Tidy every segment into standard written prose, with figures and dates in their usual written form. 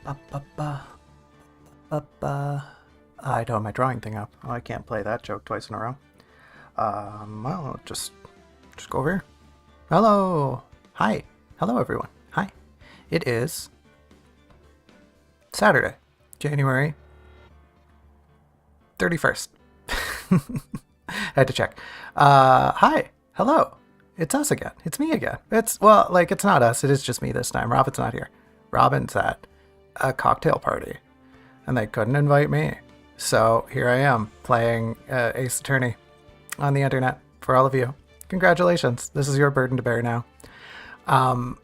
Ba, ba, ba, ba, ba. I don't have my drawing thing up. Oh, I can't play that joke twice in a row. Well, just go over here. Hello. Hi. Hello, everyone. Hi. It is Saturday, January 31st. I had to check. Hi. Hello. It's us again. It's me again. It's not us. It is just me this time. Robin's not here. Robin's at a cocktail party, and they couldn't invite me. So here I am playing Ace Attorney on the internet for all of you. Congratulations. This is your burden to bear now. I'm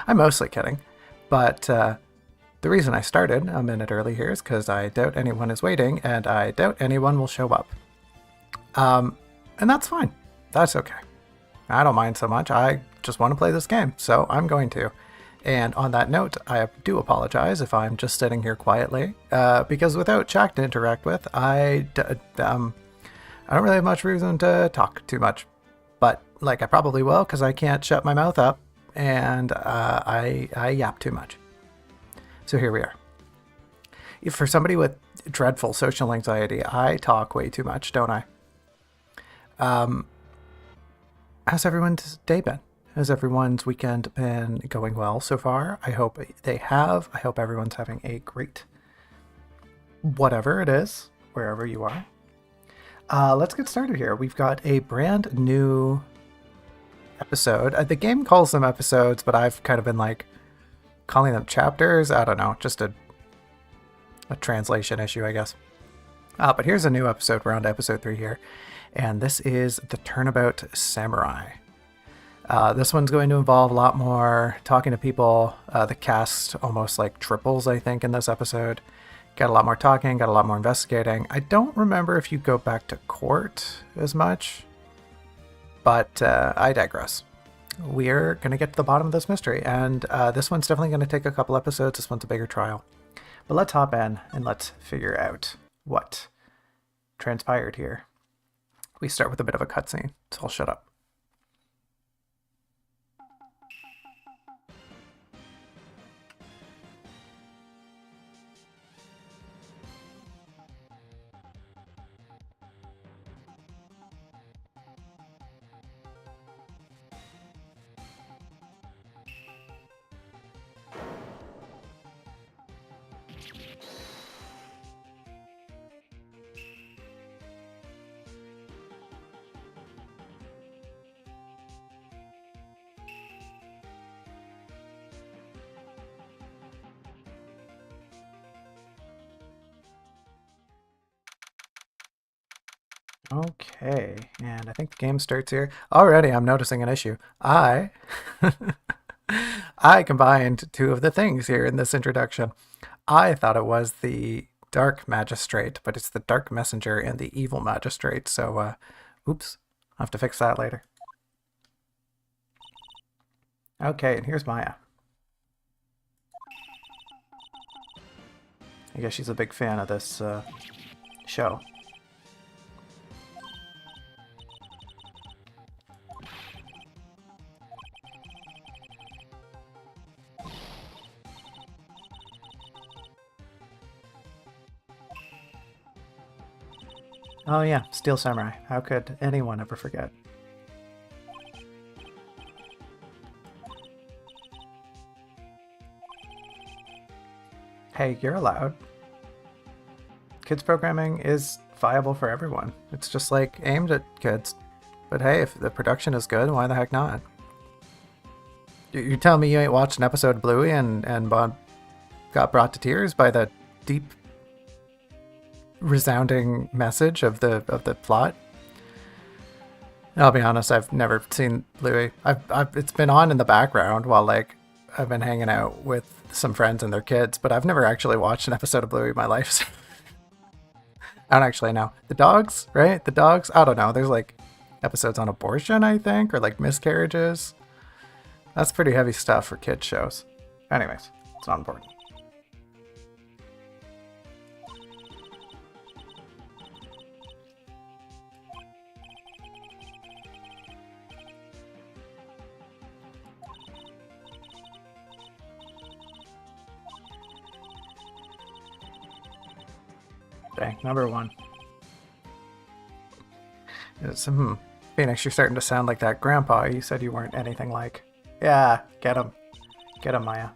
mostly kidding, but the reason I started a minute early here is because I doubt anyone is waiting, and I doubt anyone will show up. And that's fine. That's okay. I don't mind so much. I just want to play this game, so I'm going to. And on that note, I do apologize if I'm just sitting here quietly, because without chat to interact with, I don't really have much reason to talk too much. But, I probably will, because I can't shut my mouth up, and I yap too much. So here we are. For somebody with dreadful social anxiety, I talk way too much, don't I? How's everyone's day been? Has everyone's weekend been going well so far? I hope they have. I hope everyone's having a great whatever it is, wherever you are. Let's get started here. We've got a brand new episode. The game calls them episodes, but I've kind of been calling them chapters. I don't know, just a translation issue, I guess. But here's a new episode. We're on to episode 3 here. And this is the Turnabout Samurai. This one's going to involve a lot more talking to people. The cast almost triples, I think, in this episode. Got a lot more talking, got a lot more investigating. I don't remember if you go back to court as much, but I digress. We're going to get to the bottom of this mystery, and this one's definitely going to take a couple episodes. This one's a bigger trial. But let's hop in and let's figure out what transpired here. We start with a bit of a cutscene, so I'll shut up. Okay, and I think the game starts here. Already I'm noticing an issue. I combined two of the things here in this introduction. I thought it was the Dark Magistrate, but it's the Dark Messenger and the Evil Magistrate, so, oops. I'll have to fix that later. Okay, and here's Maya. I guess she's a big fan of this, show. Oh yeah, Steel Samurai. How could anyone ever forget? Hey, you're allowed. Kids programming is viable for everyone. It's just aimed at kids. But hey, if the production is good, why the heck not? You tell me you ain't watched an episode of Bluey and got brought to tears by the deep resounding message of the plot. I'll be honest, I've never seen Bluey. It's been on in the background while I've been hanging out with some friends and their kids, but I've never actually watched an episode of Bluey in my life. So I don't actually know. The dogs, right? The dogs? I don't know. There's episodes on abortion, I think, or miscarriages. That's pretty heavy stuff for kids shows. Anyways, it's not important. Dang, number one. Phoenix, you're starting to sound like that grandpa you said you weren't anything like. Yeah, get him. Get him, Maya.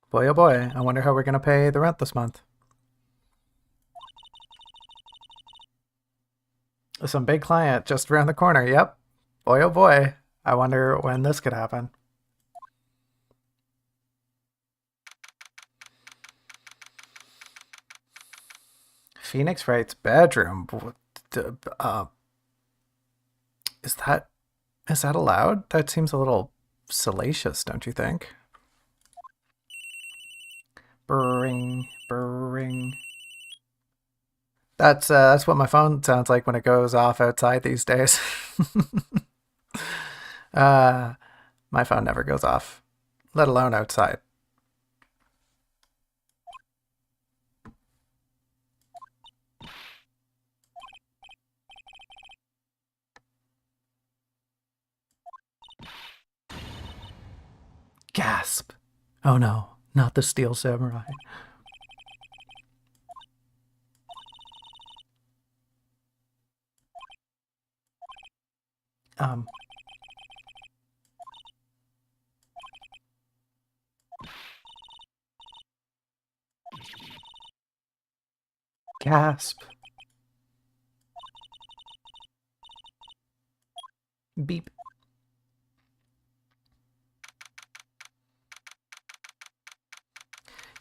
Boy, oh boy, I wonder how we're going to pay the rent this month. Some big client just around the corner, yep. Boy, oh boy, I wonder when this could happen. Phoenix Wright's bedroom. Is that allowed? That seems a little salacious, don't you think? Burring, burring. That's what my phone sounds like when it goes off outside these days. My phone never goes off, let alone outside. Gasp! Oh no, not the Steel Samurai. Gasp. Beep.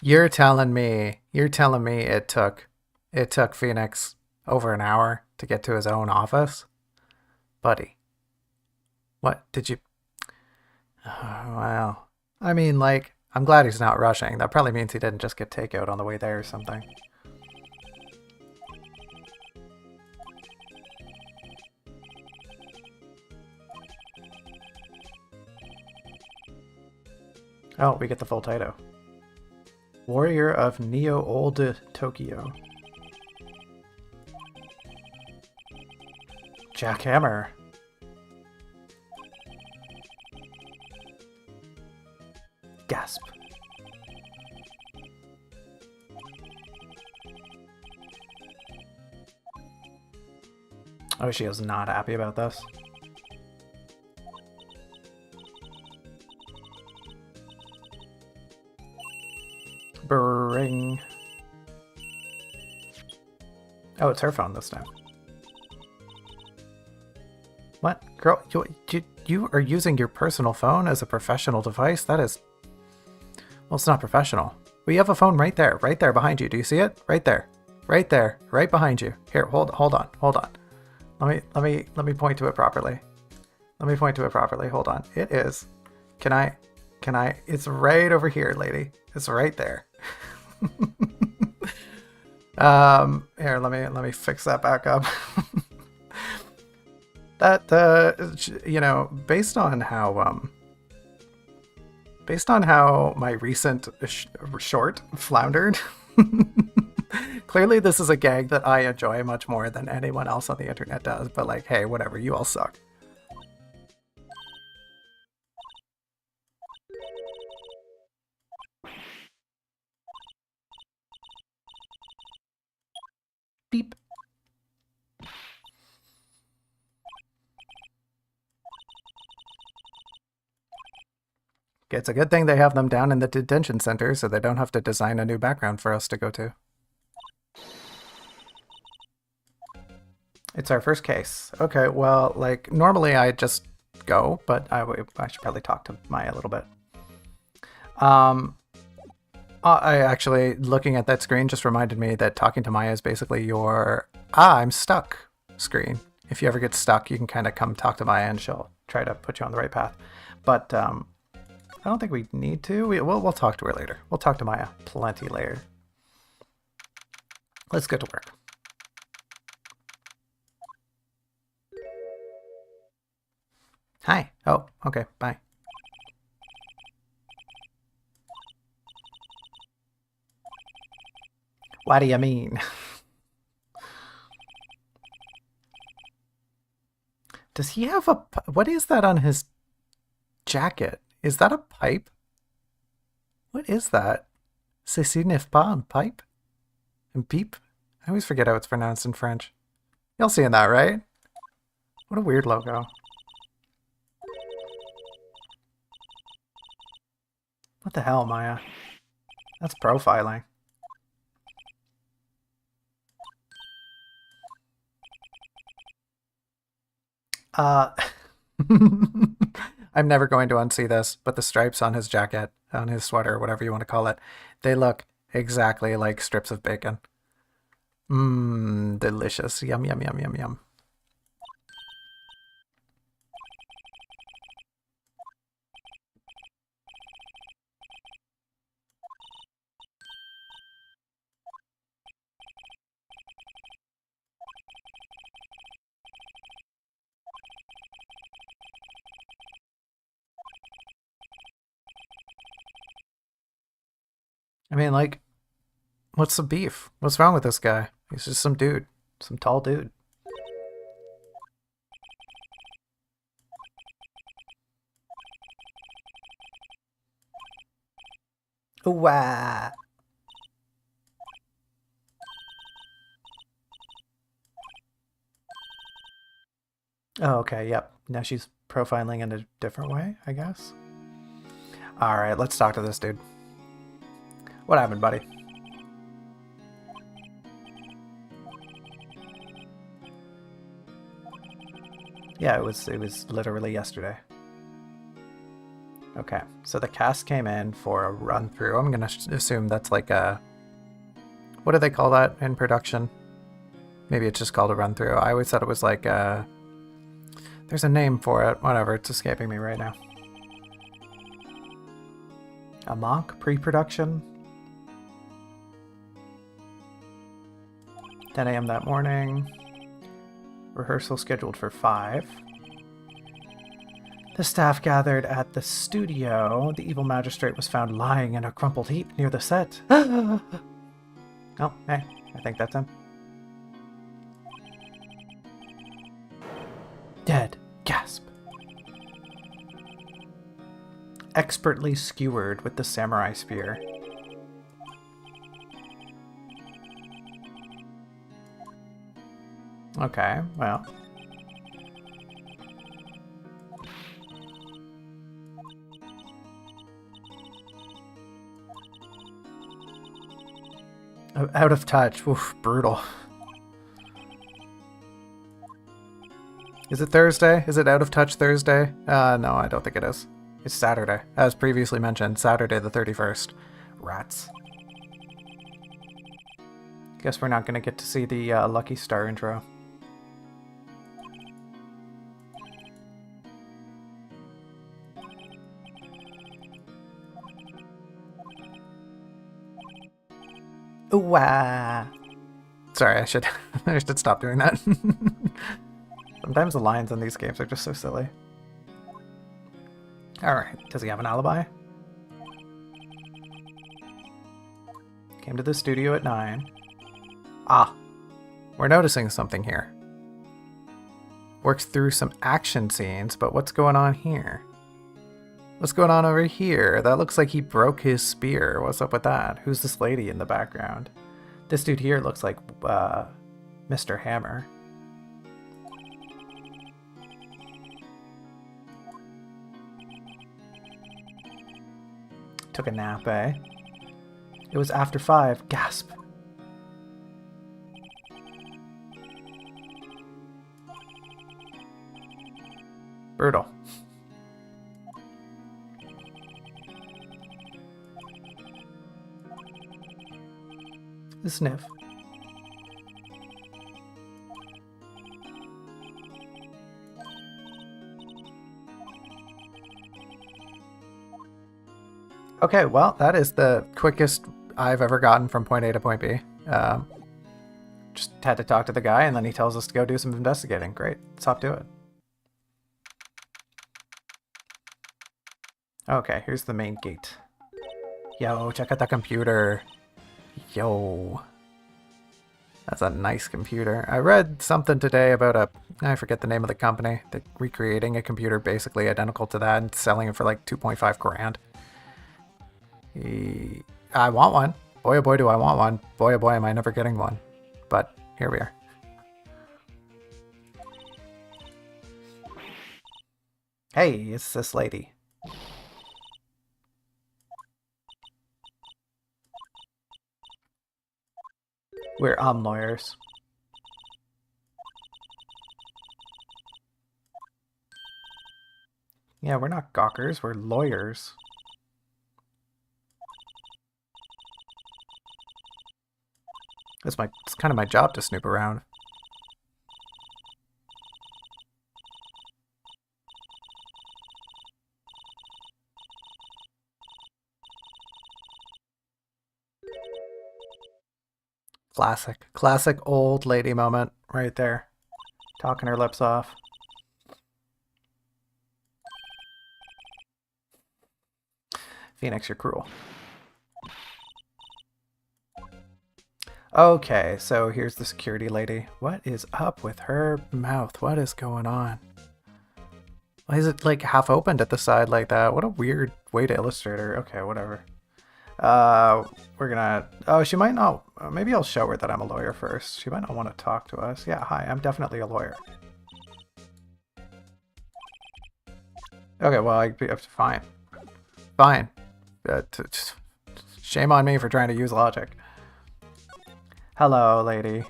You're telling me it took Phoenix over an hour to get to his own office? Buddy. What did you Well, I mean, like, I'm glad he's not rushing. That probably means he didn't just get takeout on the way there or something. Oh, we get the full title. Warrior of Neo Old Tokyo. Jackhammer. Gasp. Oh, she is not happy about this. Bring. Oh, it's her phone this time. What? Girl, you are using your personal phone as a professional device? That is... Well, it's not professional. We have a phone right there behind you. Do you see it? Right there, right behind you. Here, hold on. Let me point to it properly. Hold on. It is. Can I? It's right over here, lady. It's right there. Here, let me fix that back up. That you know, based on how my recent short floundered, clearly this is a gag that I enjoy much more than anyone else on the internet does. But like, hey, whatever, you all suck. Beep. It's a good thing they have them down in the detention center so they don't have to design a new background for us to go to. It's our first case. Okay, well, like, normally I just go, but I should probably talk to Maya a little bit. I actually, looking at that screen just reminded me that talking to Maya is basically your, I'm stuck screen. If you ever get stuck, you can kind of come talk to Maya and she'll try to put you on the right path. But I don't think we need to. We'll talk to her later. We'll talk to Maya plenty later. Let's get to work. Hi. Oh, okay. Bye. What do you mean? Does he have a... What is that on his jacket? Is that a pipe? What is that? Ceci n'est pas un pipe? And peep? I always forget how it's pronounced in French. Y'all seeing that, right? What a weird logo. What the hell, Maya? That's profiling. I'm never going to unsee this, but the stripes on his jacket, on his sweater, whatever you want to call it, they look exactly like strips of bacon. Mmm, delicious. Yum, yum, yum, yum, yum. I mean, like, what's the beef? What's wrong with this guy? He's just some dude. Some tall dude. Wow. Oh, okay, yep. Now she's profiling in a different way, I guess. Alright, let's talk to this dude. What happened, buddy? Yeah, it was literally yesterday. Okay, so the cast came in for a run through. I'm gonna assume that's like a... What do they call that in production? Maybe it's just called a run through. I always thought it was like a... There's a name for it. Whatever, it's escaping me right now. A mock pre-production? 10 a.m. that morning. Rehearsal scheduled for 5. The staff gathered at the studio. The evil magistrate was found lying in a crumpled heap near the set. Oh, hey, I think that's him. Dead. Gasp. Expertly skewered with the samurai spear. Okay, well. Out of touch. Oof, brutal. Is it Thursday? Is it out of touch Thursday? No, I don't think it is. It's Saturday. As previously mentioned, Saturday the 31st. Rats. Guess we're not going to get to see the Lucky Star intro. Ooh, ah. Sorry, I should stop doing that. Sometimes the lines in these games are just so silly. Alright, does he have an alibi? Came to the studio at 9. Ah, we're noticing something here. Works through some action scenes, but what's going on here? What's going on over here? That looks like he broke his spear. What's up with that? Who's this lady in the background? This dude here looks like Mr. Hammer. Took a nap, eh? It was after 5. Gasp. Brutal. The sniff. Okay, well, that is the quickest I've ever gotten from point A to point B. Just had to talk to the guy, and then he tells us to go do some investigating. Great. Let's hop to it. Okay, here's the main gate. Yo, check out that computer. Yo. That's a nice computer. I read something today about I forget the name of the company. They're recreating a computer basically identical to that and selling it for like 2.5 grand. I want one. Boy, oh boy, do I want one. Boy, oh boy, am I never getting one. But here we are. Hey, it's this lady. We're lawyers. Yeah, we're not gawkers, we're lawyers. It's kind of my job to snoop around. Classic old lady moment right there. Talking her lips off. Phoenix, you're cruel. Okay, so here's the security lady. What is up with her mouth? What is going on? Why is it like half opened at the side like that? What a weird way to illustrate her. Okay, whatever. We're gonna... Oh, she might not... Maybe I'll show her that I'm a lawyer first. She might not want to talk to us. Yeah, hi, I'm definitely a lawyer. Okay, well, fine. Fine. Shame on me for trying to use logic. Hello, lady.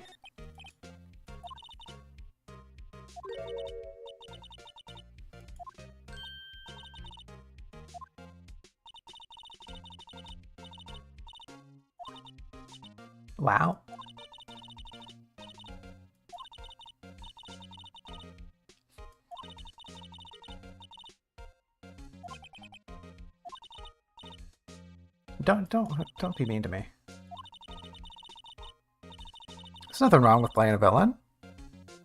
Wow. Don't be mean to me. There's nothing wrong with playing a villain. It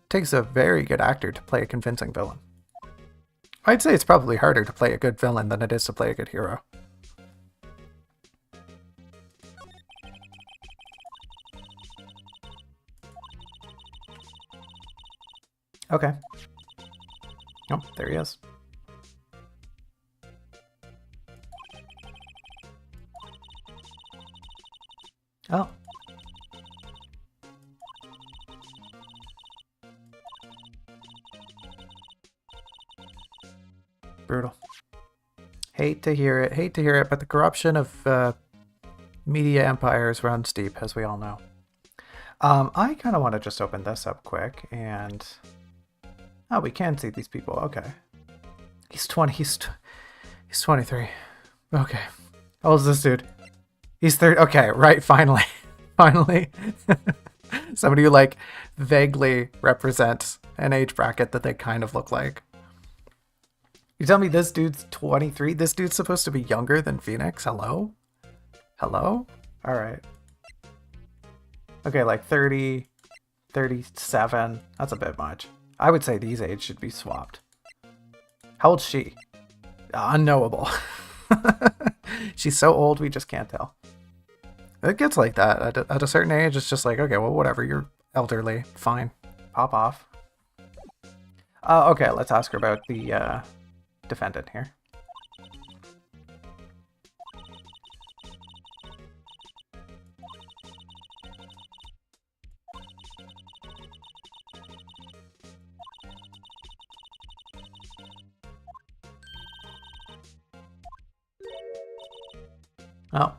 takes a very good actor to play a convincing villain. I'd say it's probably harder to play a good villain than it is to play a good hero. Okay. Oh, there he is. Oh. Brutal. Hate to hear it, but the corruption of media empires runs deep, as we all know. I kind of want to just open this up quick, and... Oh, we can see these people, okay. He's 23. Okay. How old is this dude? He's 30, okay, right, finally. Finally. Somebody who, like, vaguely represents an age bracket that they kind of look like. You tell me this dude's 23? This dude's supposed to be younger than Phoenix? Hello? Hello? Alright. Okay, like 30, 37. That's a bit much. I would say these age should be swapped. How old's she? Unknowable. She's so old, we just can't tell. It gets like that. At a certain age, it's just like, okay, well, whatever. You're elderly. Fine. Pop off. Okay, let's ask her about the defendant here. Oh.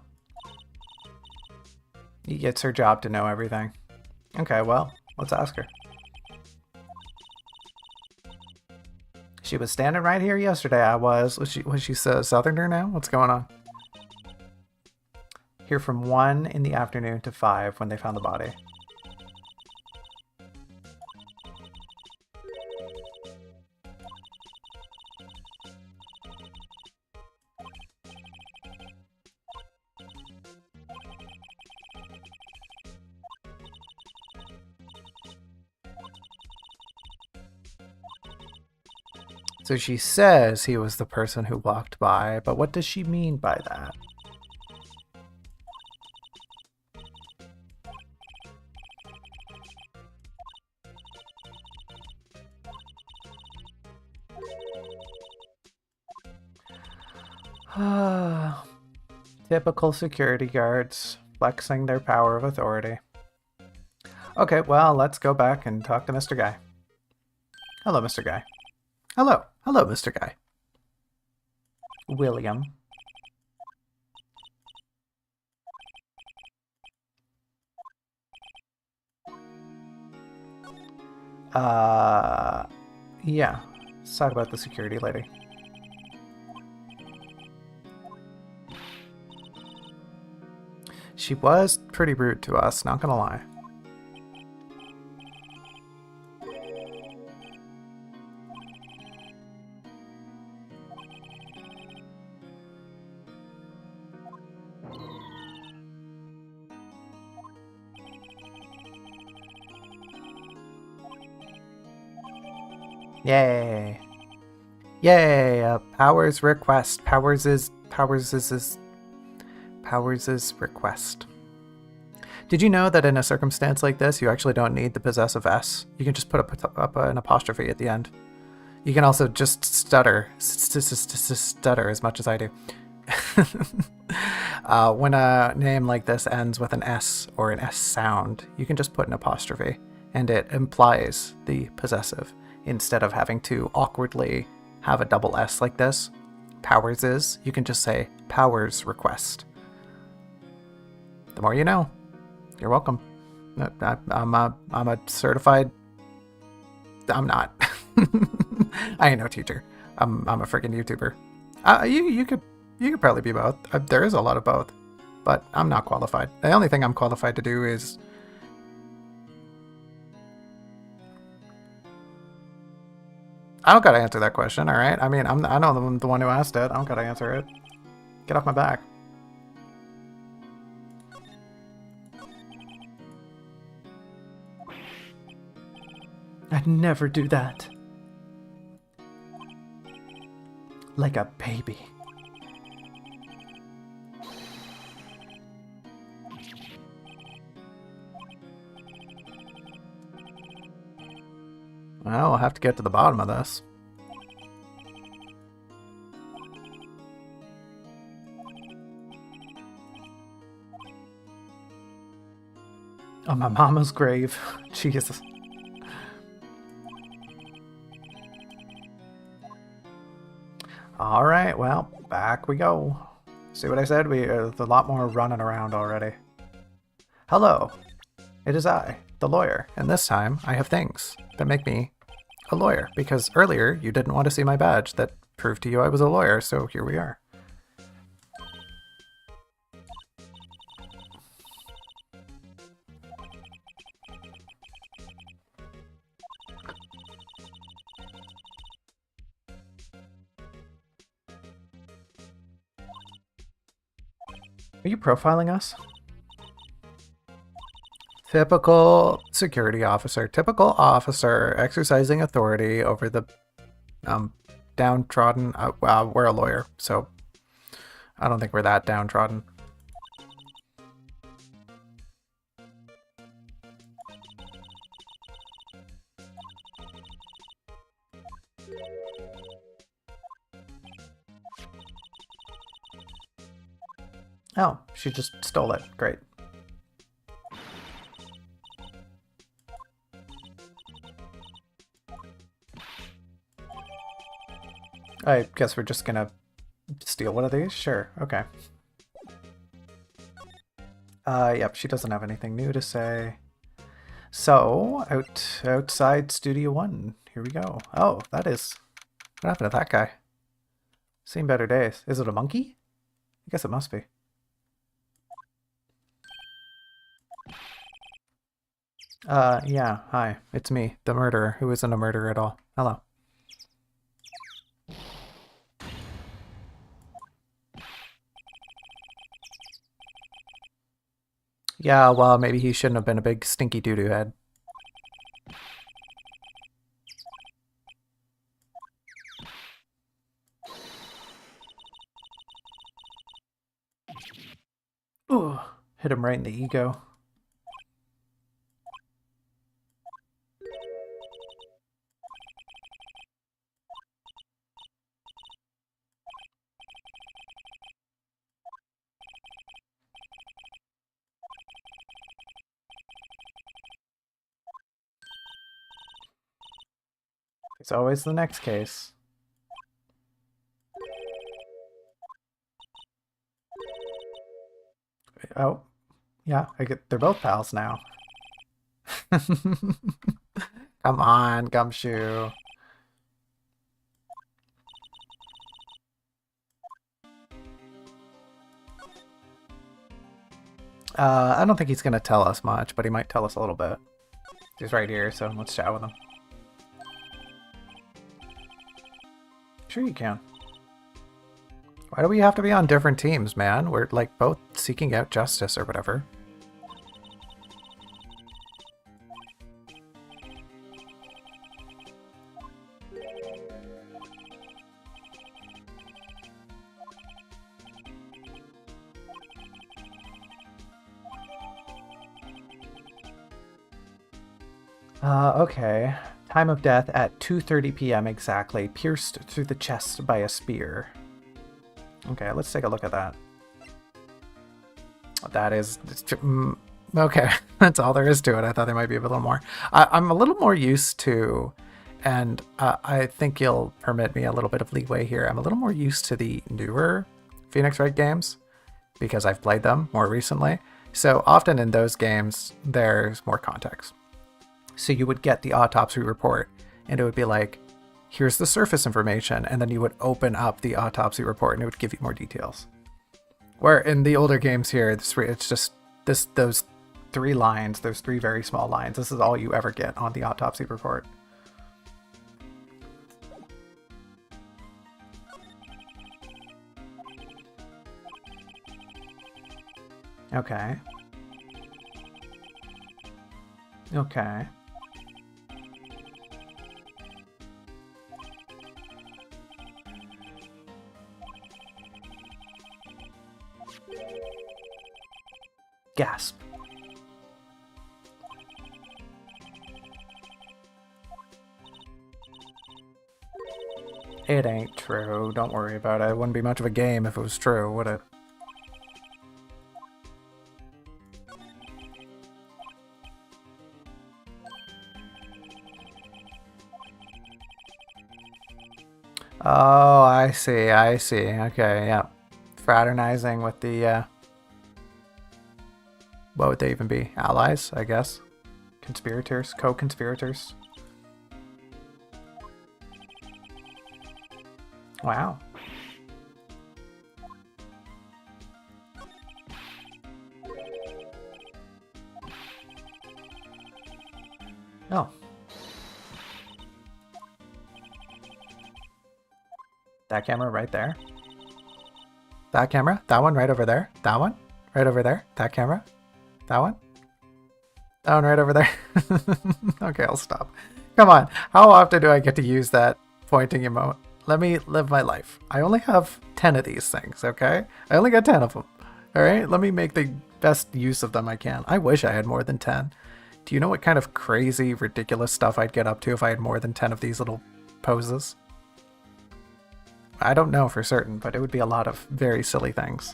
It's her job to know everything. Okay, well, let's ask her. She was standing right here yesterday. I was. Was she Southerner now? What's going on? Here from 1 in the afternoon to 5 when they found the body. So she says he was the person who walked by, but what does she mean by that? Typical security guards flexing their power of authority. Okay, well, let's go back and talk to Mr. Guy. Hello, Mr. Guy. Hello. Hello, Mr. Guy. William. Yeah. Let's talk about the security lady. She was pretty rude to us, not gonna lie. Yay. Yay, Powers request. Powers is request. Did you know that in a circumstance like this, you actually don't need the possessive S? You can just put up an apostrophe at the end. You can also just stutter. Stutter as much as I do. When a name like this ends with an S or an S sound, you can just put an apostrophe, and it implies the possessive, instead of having to awkwardly have a double S like this. Powers is, you can just say Powers request. The more you know. You're welcome. I'm a certified... I'm not. I ain't no teacher. I'm a freaking YouTuber. You could probably be both. There is a lot of both, but I'm not qualified. The only thing I'm qualified to do is... I don't gotta answer that question, all right? I mean, I know I'm the one who asked it. I don't gotta answer it. Get off my back. I'd never do that. Like a baby. Well, we'll have to get to the bottom of this. On my mama's grave. Jesus. Alright, well, back we go. See what I said? There's a lot more running around already. Hello. It is I, the lawyer, and this time I have things that make me a lawyer, because earlier you didn't want to see my badge that proved to you I was a lawyer, so here we are. Are you profiling us? Typical security officer. Typical officer exercising authority over the downtrodden. We're a lawyer, so I don't think we're that downtrodden. Oh, she just stole it. Great. I guess we're just gonna steal one of these? Sure, okay. Yep, she doesn't have anything new to say. So, outside Studio 1. Here we go. Oh, that is... What happened to that guy? Seen better days. Is it a monkey? I guess it must be. Yeah, hi. It's me, the murderer, who isn't a murderer at all. Hello. Yeah, well, maybe he shouldn't have been a big stinky doo-doo head. Ooh, hit him right in the ego. It's always the next case. Oh, yeah, they're both pals now. Come on, Gumshoe. I don't think he's going to tell us much, but he might tell us a little bit. He's right here, so let's chat with him. Sure you can. Why do we have to be on different teams, man? We're, like, both seeking out justice or whatever. Okay. Time of death at 2:30 p.m. exactly. Pierced through the chest by a spear. Okay, let's take a look at that. That is... okay, that's all there is to it. I thought there might be a little more. I'm a little more used to, and I think you'll permit me a little bit of leeway here. I'm a little more used to the newer Phoenix Wright games because I've played them more recently. So often in those games, there's more context. So you would get the autopsy report and it would be like, here's the surface information. And then you would open up the autopsy report and it would give you more details. Where in the older games here, it's just those 3 lines, those 3 very small lines. This is all you ever get on the autopsy report. Okay. Okay. Gasp. It ain't true. Don't worry about it. It wouldn't be much of a game if it was true, would it? Oh, I see. I see. Okay, yeah. Fraternizing with the, what would they even be? Allies, I guess? Conspirators? Co-conspirators? Wow. Oh. That camera right there. That camera. That one right over there. That one right over there. That camera. That one. That one right over there. Okay, I'll stop. Come on. How often do I get to use that pointing emote? Let me live my life. I only have 10 of these things, okay? I only got 10 of them. All right? Let me make the best use of them I can. I wish I had more than 10. Do you know what kind of crazy, ridiculous stuff I'd get up to if I had more than 10 of these little poses? I don't know for certain, but it would be a lot of very silly things.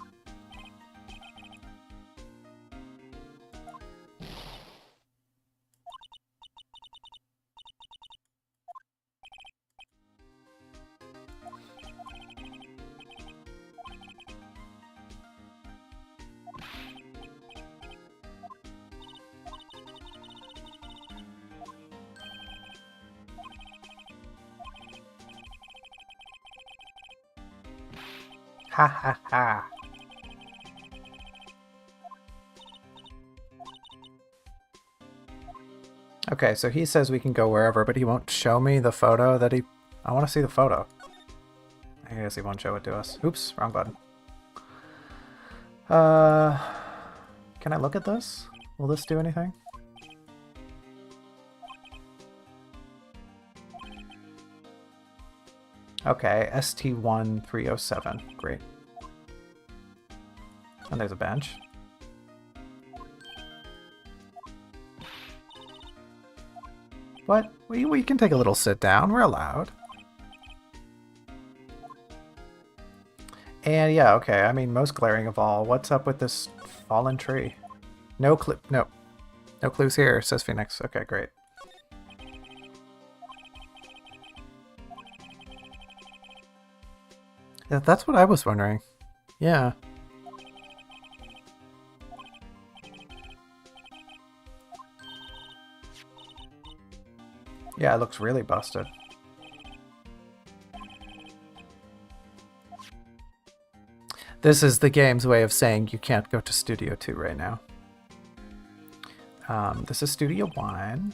Ha ha ha. Okay, so he says we can go wherever, but he won't show me the photo that he... I want to see the photo. I guess he won't show it to us. Oops, wrong button. Can I look at this? Will this do anything? Okay, ST1307. Great. And there's a bench. What? We can take a little sit down. We're allowed. And yeah, okay. I mean, most glaring of all, what's up with this fallen tree? No clues here, says Phoenix. Okay, great. Yeah, that's what I was wondering. Yeah. Yeah, it looks really busted. This is the game's way of saying you can't go to Studio 2 right now. This is Studio 1.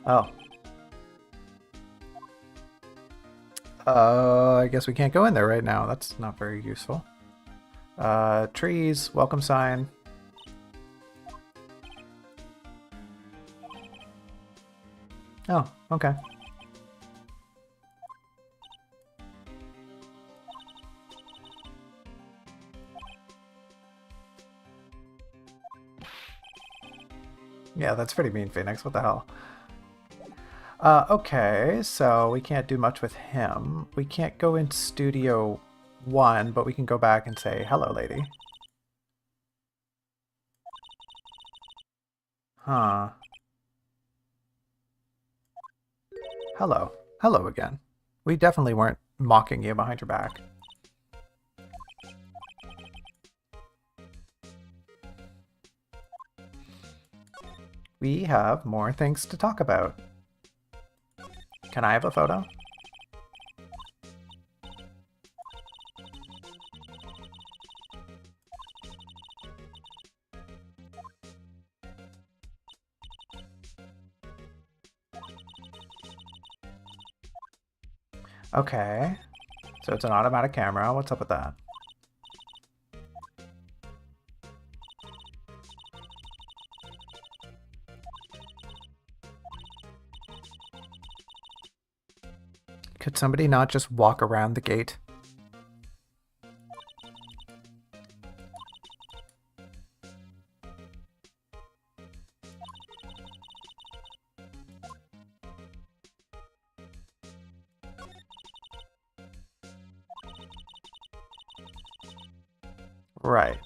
Oh. I guess we can't go in there right now. That's not very useful. Trees, welcome sign. Oh, okay. Yeah, that's pretty mean, Phoenix. What the hell? Okay, so we can't do much with him. We can't go in Studio 1, but we can go back and say, hello, lady. Huh. Hello. Hello again. We definitely weren't mocking you behind your back. We have more things to talk about. Can I have a photo? Okay. So it's an automatic camera. What's up with that? Could somebody not just walk around the gate? Right.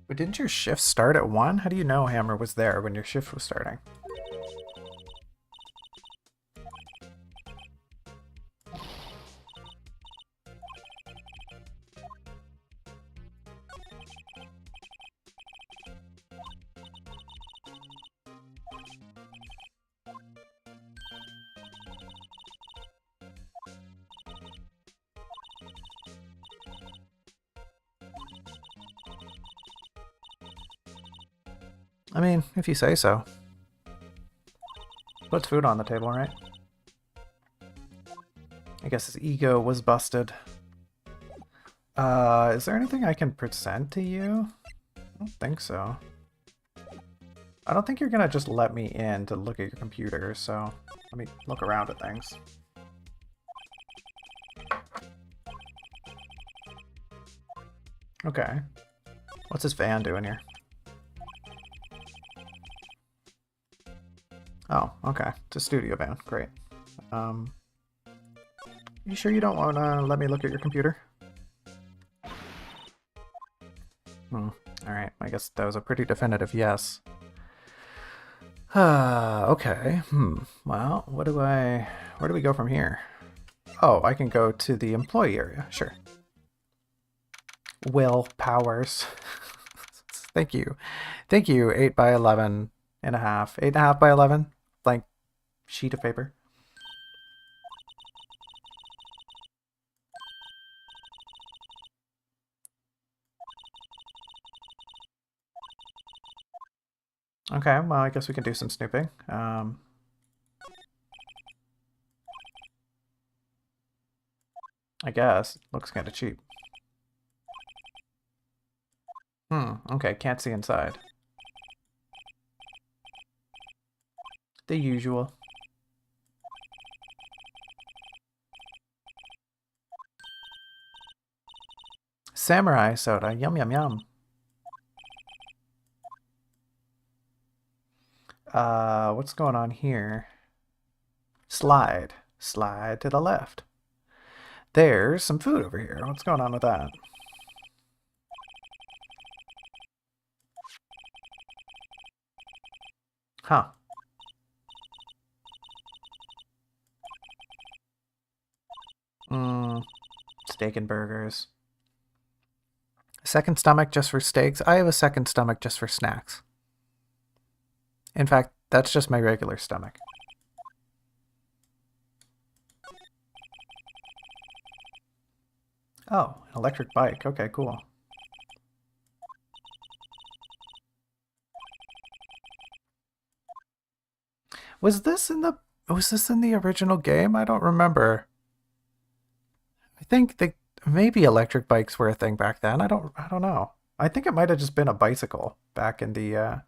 But didn't your shift start at 1? How do you know Hammer was there when your shift was starting? I mean, if you say so. Puts food on the table, right? I guess his ego was busted. Is there anything I can present to you? I don't think so. I don't think you're gonna just let me in to look at your computer, so let me look around at things. Okay. What's this van doing here? Oh, okay. It's a studio van. Great. You sure you don't want to let me look at your computer? Alright, I guess that was a pretty definitive yes. Okay. Well, where do we go from here? Oh, I can go to the employee area. Sure. Will Powers. Thank you. Thank you, 8 by 11 and a half. 8.5 by 11? Blank sheet of paper. Okay, well, I guess we can do some snooping. I guess. Looks kind of cheap. Okay, can't see inside. The usual. Samurai soda. Yum, yum, yum. What's going on here? Slide. Slide to the left. There's some food over here. What's going on with that? Huh. Steak and burgers. Second stomach just for steaks. I have a second stomach just for snacks. In fact, that's just my regular stomach. Oh, an electric bike. Okay, cool. Was this in the original game? I don't remember. I think maybe electric bikes were a thing back then. I don't know. I think it might have just been a bicycle back in the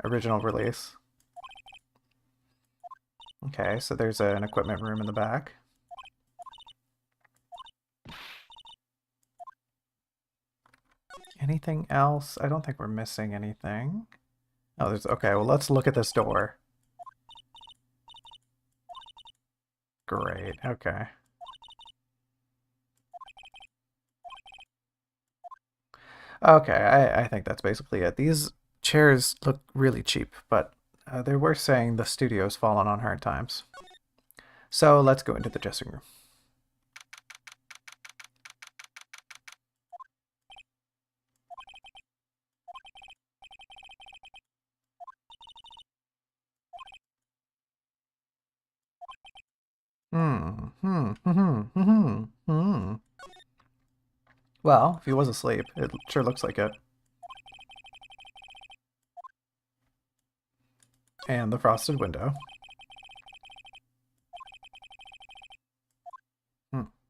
original release. Okay, so there's an equipment room in the back. Anything else? I don't think we're missing anything. Oh, okay, well, let's look at this door. Great, okay. Okay, I think that's basically it. These chairs look really cheap, but they were saying the studio's fallen on hard times. So let's go into the dressing room. Well, if he was asleep, it sure looks like it. And the frosted window.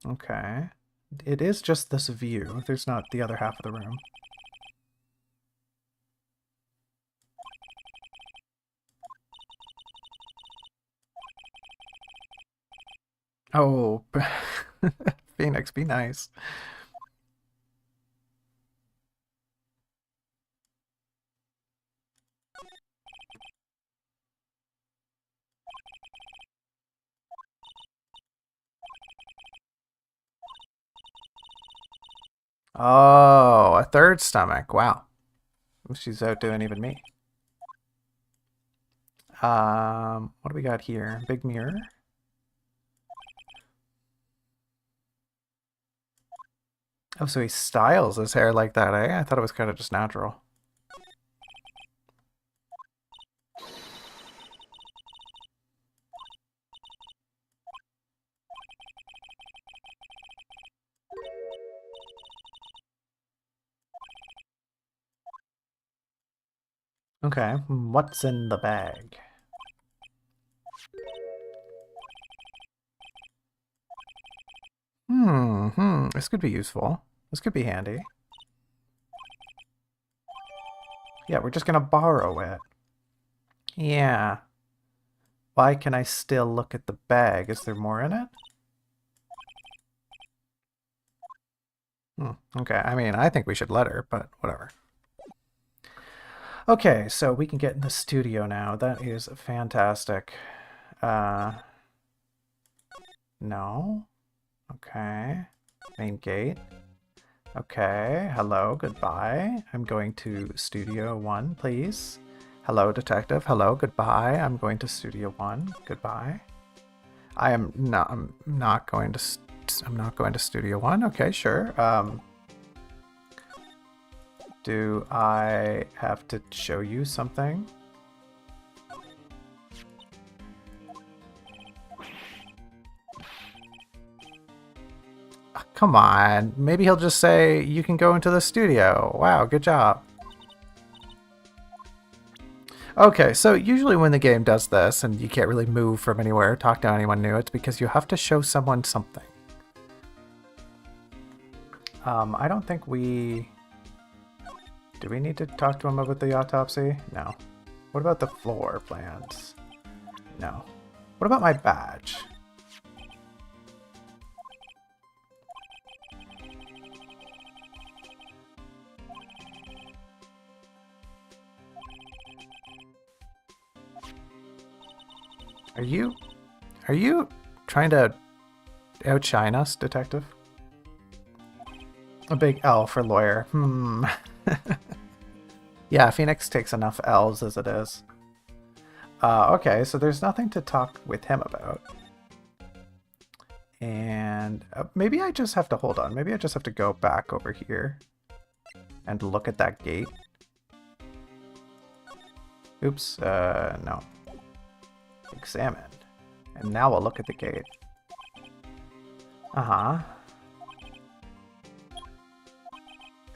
Okay. It is just this view. There's not the other half of the room. Oh, Phoenix, be nice. Oh, a third stomach. Wow. She's outdoing even me. What do we got here? Big mirror. Oh, so he styles his hair like that, eh? I thought it was kind of just natural. Okay, what's in the bag? This could be useful. This could be handy. Yeah, we're just gonna borrow it. Yeah. Why can I still look at the bag? Is there more in it? Okay, I mean, I think we should let her, but whatever. Okay, so we can get in the studio now. That is fantastic. No. Okay. Main gate. Okay, hello, goodbye. I'm going to Studio 1, please. Hello, detective. Hello, goodbye. I'm going to Studio 1. Goodbye. I'm not going to Studio 1. Okay, sure. Do I have to show you something? Come on. Maybe he'll just say, you can go into the studio. Wow, good job. Okay, so usually when the game does this, and you can't really move from anywhere, talk to anyone new, it's because you have to show someone something. I don't think we... Do we need to talk to him about the autopsy? No. What about the floor plans? No. What about my badge? Are you trying to outshine us, detective? A big L for lawyer. Yeah, Phoenix takes enough L's as it is. Okay, so there's nothing to talk with him about. And maybe I just have to hold on. Maybe I just have to go back over here and look at that gate. Oops, no. Examine. And now we'll look at the gate. Uh-huh.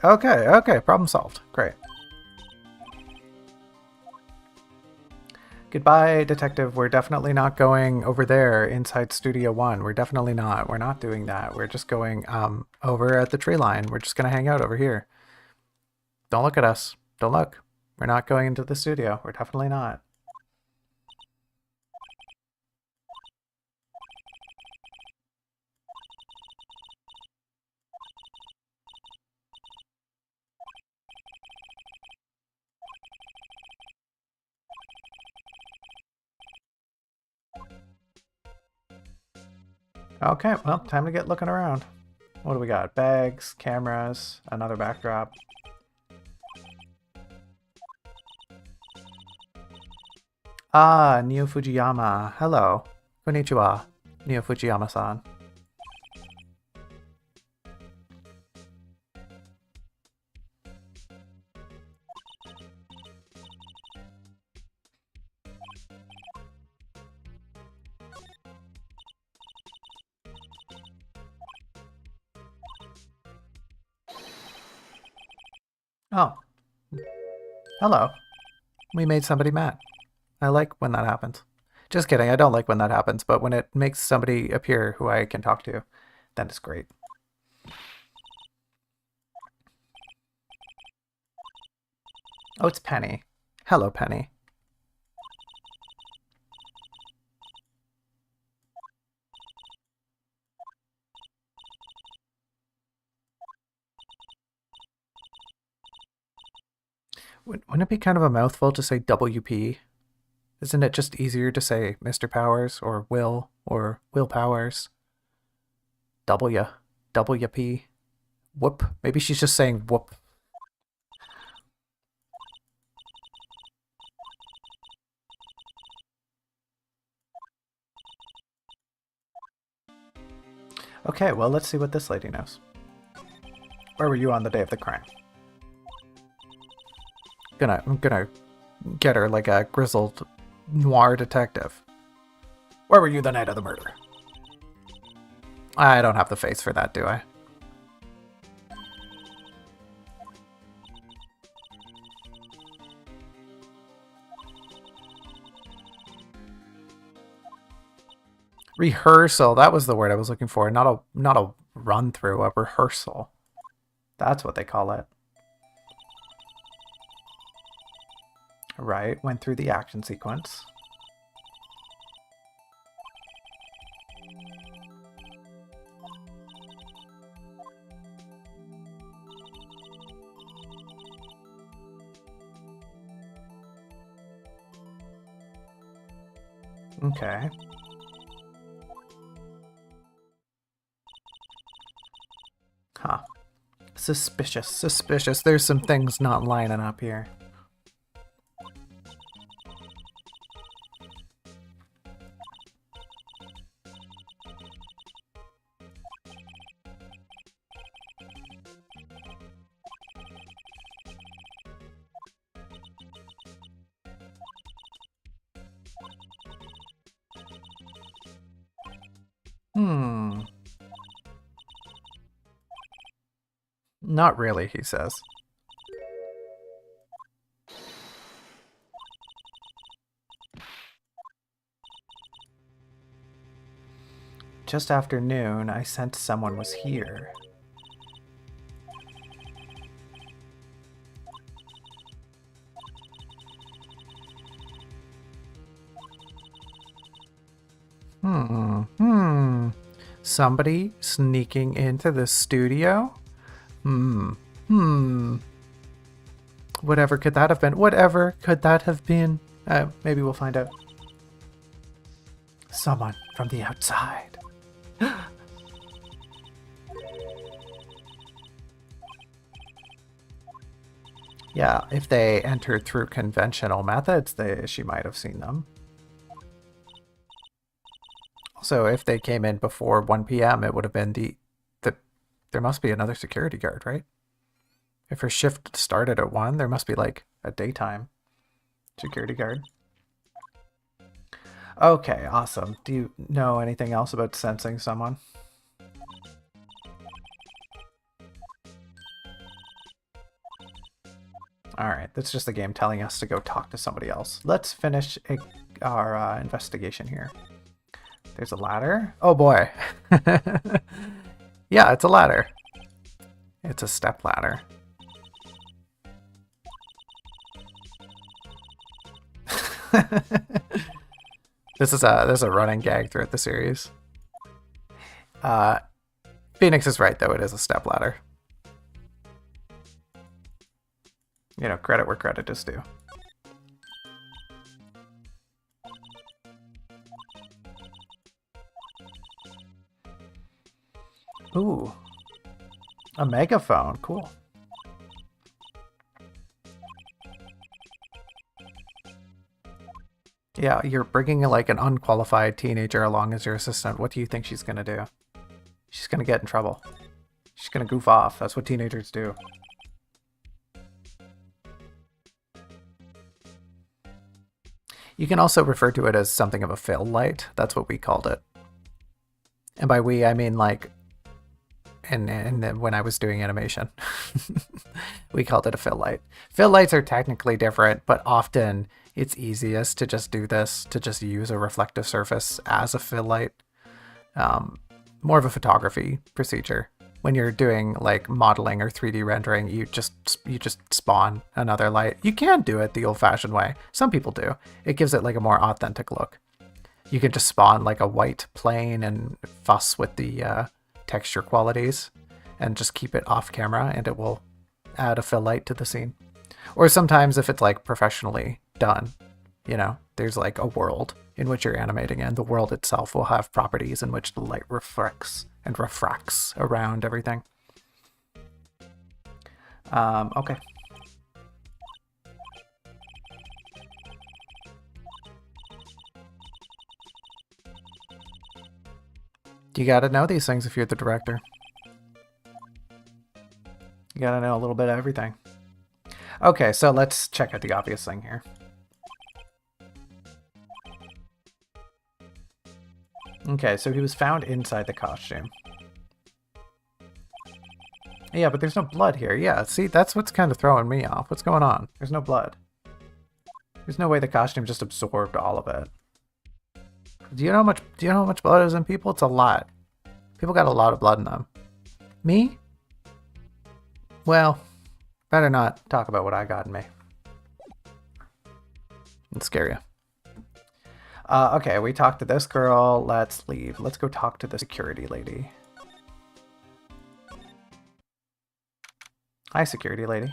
Okay, problem solved. Great. Goodbye, detective. We're definitely not going over there inside Studio 1. We're definitely not. We're not doing that. We're just going over at the tree line. We're just going to hang out over here. Don't look at us. Don't look. We're not going into the studio. We're definitely not. Okay, well, time to get looking around. What do we got? Bags, cameras, another backdrop. Ah, Neo Fujiyama. Hello. Konnichiwa, Neo Fujiyama-san. Oh. Hello. We made somebody mad. I like when that happens. Just kidding, I don't like when that happens, but when it makes somebody appear who I can talk to, that is great. Oh, it's Penny. Hello, Penny. Wouldn't it be kind of a mouthful to say WP? Isn't it just easier to say Mr. Powers or Will Powers? WP. Whoop. Maybe she's just saying whoop. Okay, well, let's see what this lady knows. Where were you on the day of the crime? I'm gonna get her like a grizzled noir detective. Where were you the night of the murder? I don't have the face for that, do I? Rehearsal, that was the word I was looking for. Not a run through, a rehearsal. That's what they call it. Right, went through the action sequence. Okay. Huh. Suspicious. There's some things not lining up here. Not really, he says. Just after noon, I sensed someone was here. Somebody sneaking into the studio? Whatever could that have been? Whatever could that have been? Maybe we'll find out. Someone from the outside. Yeah, if they entered through conventional methods, she might have seen them. So if they came in before 1 p.m., it would have been there must be another security guard, right? If her shift started at 1, there must be like a daytime security guard. Okay, awesome. Do you know anything else about sensing someone? Alright, that's just the game telling us to go talk to somebody else. Let's finish our investigation here. There's a ladder. Oh boy. Yeah, it's a ladder. It's a step ladder. This is a running gag throughout the series. Phoenix is right though, it is a step ladder. You know, credit where credit is due. Ooh. A megaphone, cool. Yeah, you're bringing like an unqualified teenager along as your assistant. What do you think she's gonna do? She's gonna get in trouble. She's gonna goof off. That's what teenagers do. You can also refer to it as something of a fill light. That's what we called it. And by we, I mean like when I was doing animation. We called it a fill light. Fill lights are technically different, but often it's easiest to just do this, to just use a reflective surface as a fill light. More of a photography procedure. When you're doing like modeling or 3D rendering, you just spawn another light. You can do it the old-fashioned way. Some people do. It gives it like a more authentic look. You can just spawn like a white plane and fuss with the texture qualities and just keep it off camera and it will add a fill light to the scene. Or sometimes if it's like professionally done, you know, there's like a world in which you're animating and the world itself will have properties in which the light reflects and refracts around everything. Okay. You gotta know these things if you're the director. You gotta know a little bit of everything. Okay, so let's check out the obvious thing here. Okay, so he was found inside the costume. Yeah, but there's no blood here. Yeah, see, that's what's kind of throwing me off. What's going on? There's no blood. There's no way the costume just absorbed all of it. Do you know how much blood is in people? It's a lot. People got a lot of blood in them. Me? Well, better not talk about what I got in me. It'll scare you. Okay, we talked to this girl. Let's leave. Let's go talk to the security lady. Hi, security lady.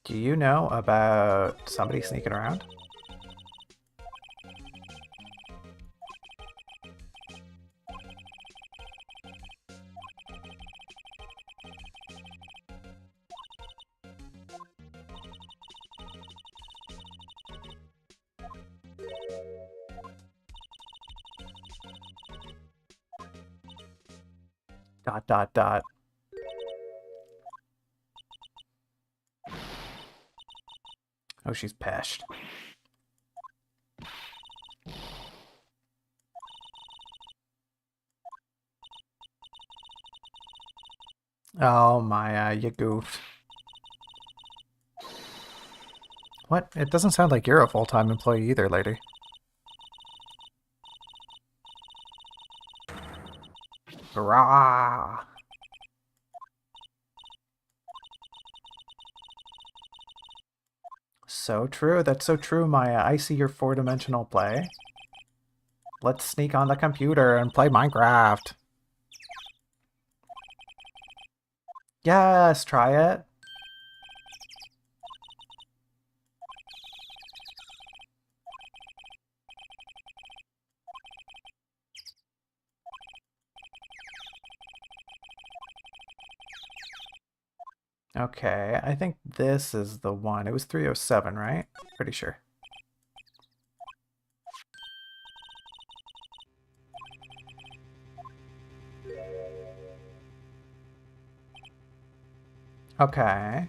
Do you know about somebody sneaking around? Dot, dot, dot. Oh, she's peshed. Oh, Maya, you goofed. What? It doesn't sound like you're a full-time employee either, lady. Rah! So true. That's so true, Maya. I see your four-dimensional play. Let's sneak on the computer and play Minecraft. Yes, try it. Okay, I think this is the one. It was 307, right? Pretty sure. Okay.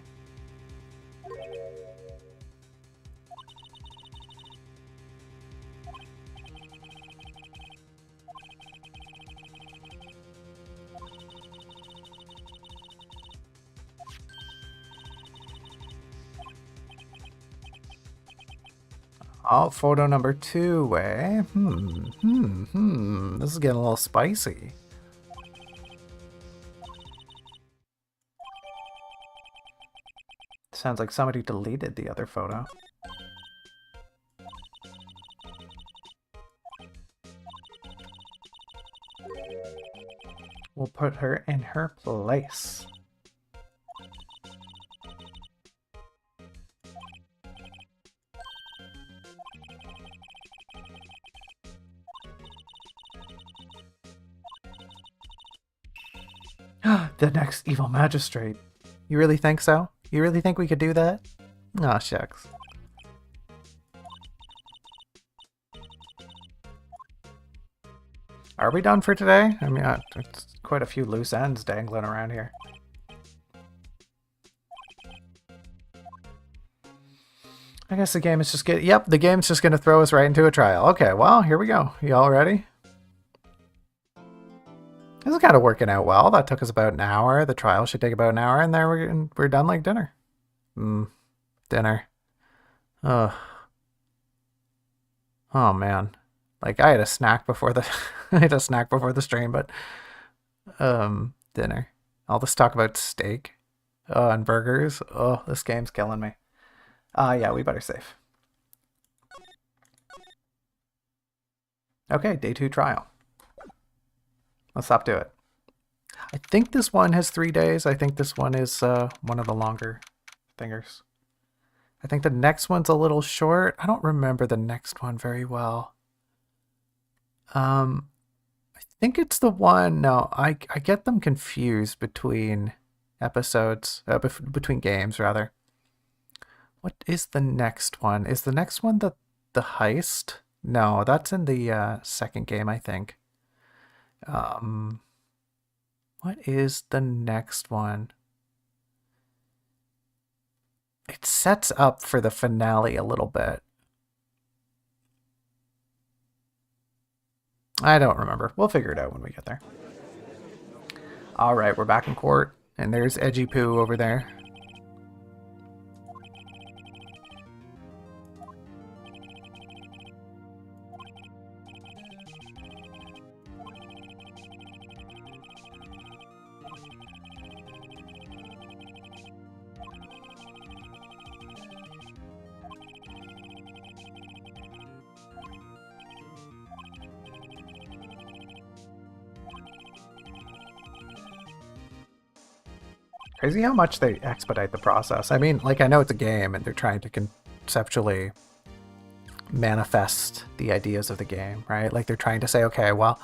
Oh, photo number 2, eh? This is getting a little spicy. Sounds like somebody deleted the other photo. We'll put her in her place. The next evil magistrate. You really think so? You really think we could do that? Aw, shucks. Are we done for today? I mean, it's quite a few loose ends dangling around here. I guess the game is just yep, the game's just gonna throw us right into a trial. Okay, well, here we go. Y'all ready? This is kind of working out well. That took us about an hour. The trial should take about an hour, and there we're done like dinner. Dinner. Ugh. Oh man. Like I had a snack before the I had a snack before the stream, but dinner. All this talk about steak and burgers. Oh, this game's killing me. Yeah, we better save. Okay, day 2 trial. Let's hop to it. I think this one has 3 days. I think this one is one of the longer thingers. I think the next one's a little short. I don't remember the next one very well. I think it's the one. No, I get them confused between episodes, between games rather. What is the next one? Is the next one the heist? No, that's in the second game, I think. What is the next one? It sets up for the finale a little bit. I don't remember. We'll figure it out when we get there. All right, we're back in court, and there's Edgy Poo over there. Crazy how much they expedite the process. I mean, like, I know it's a game and they're trying to conceptually manifest the ideas of the game, right? Like, they're trying to say, okay, well,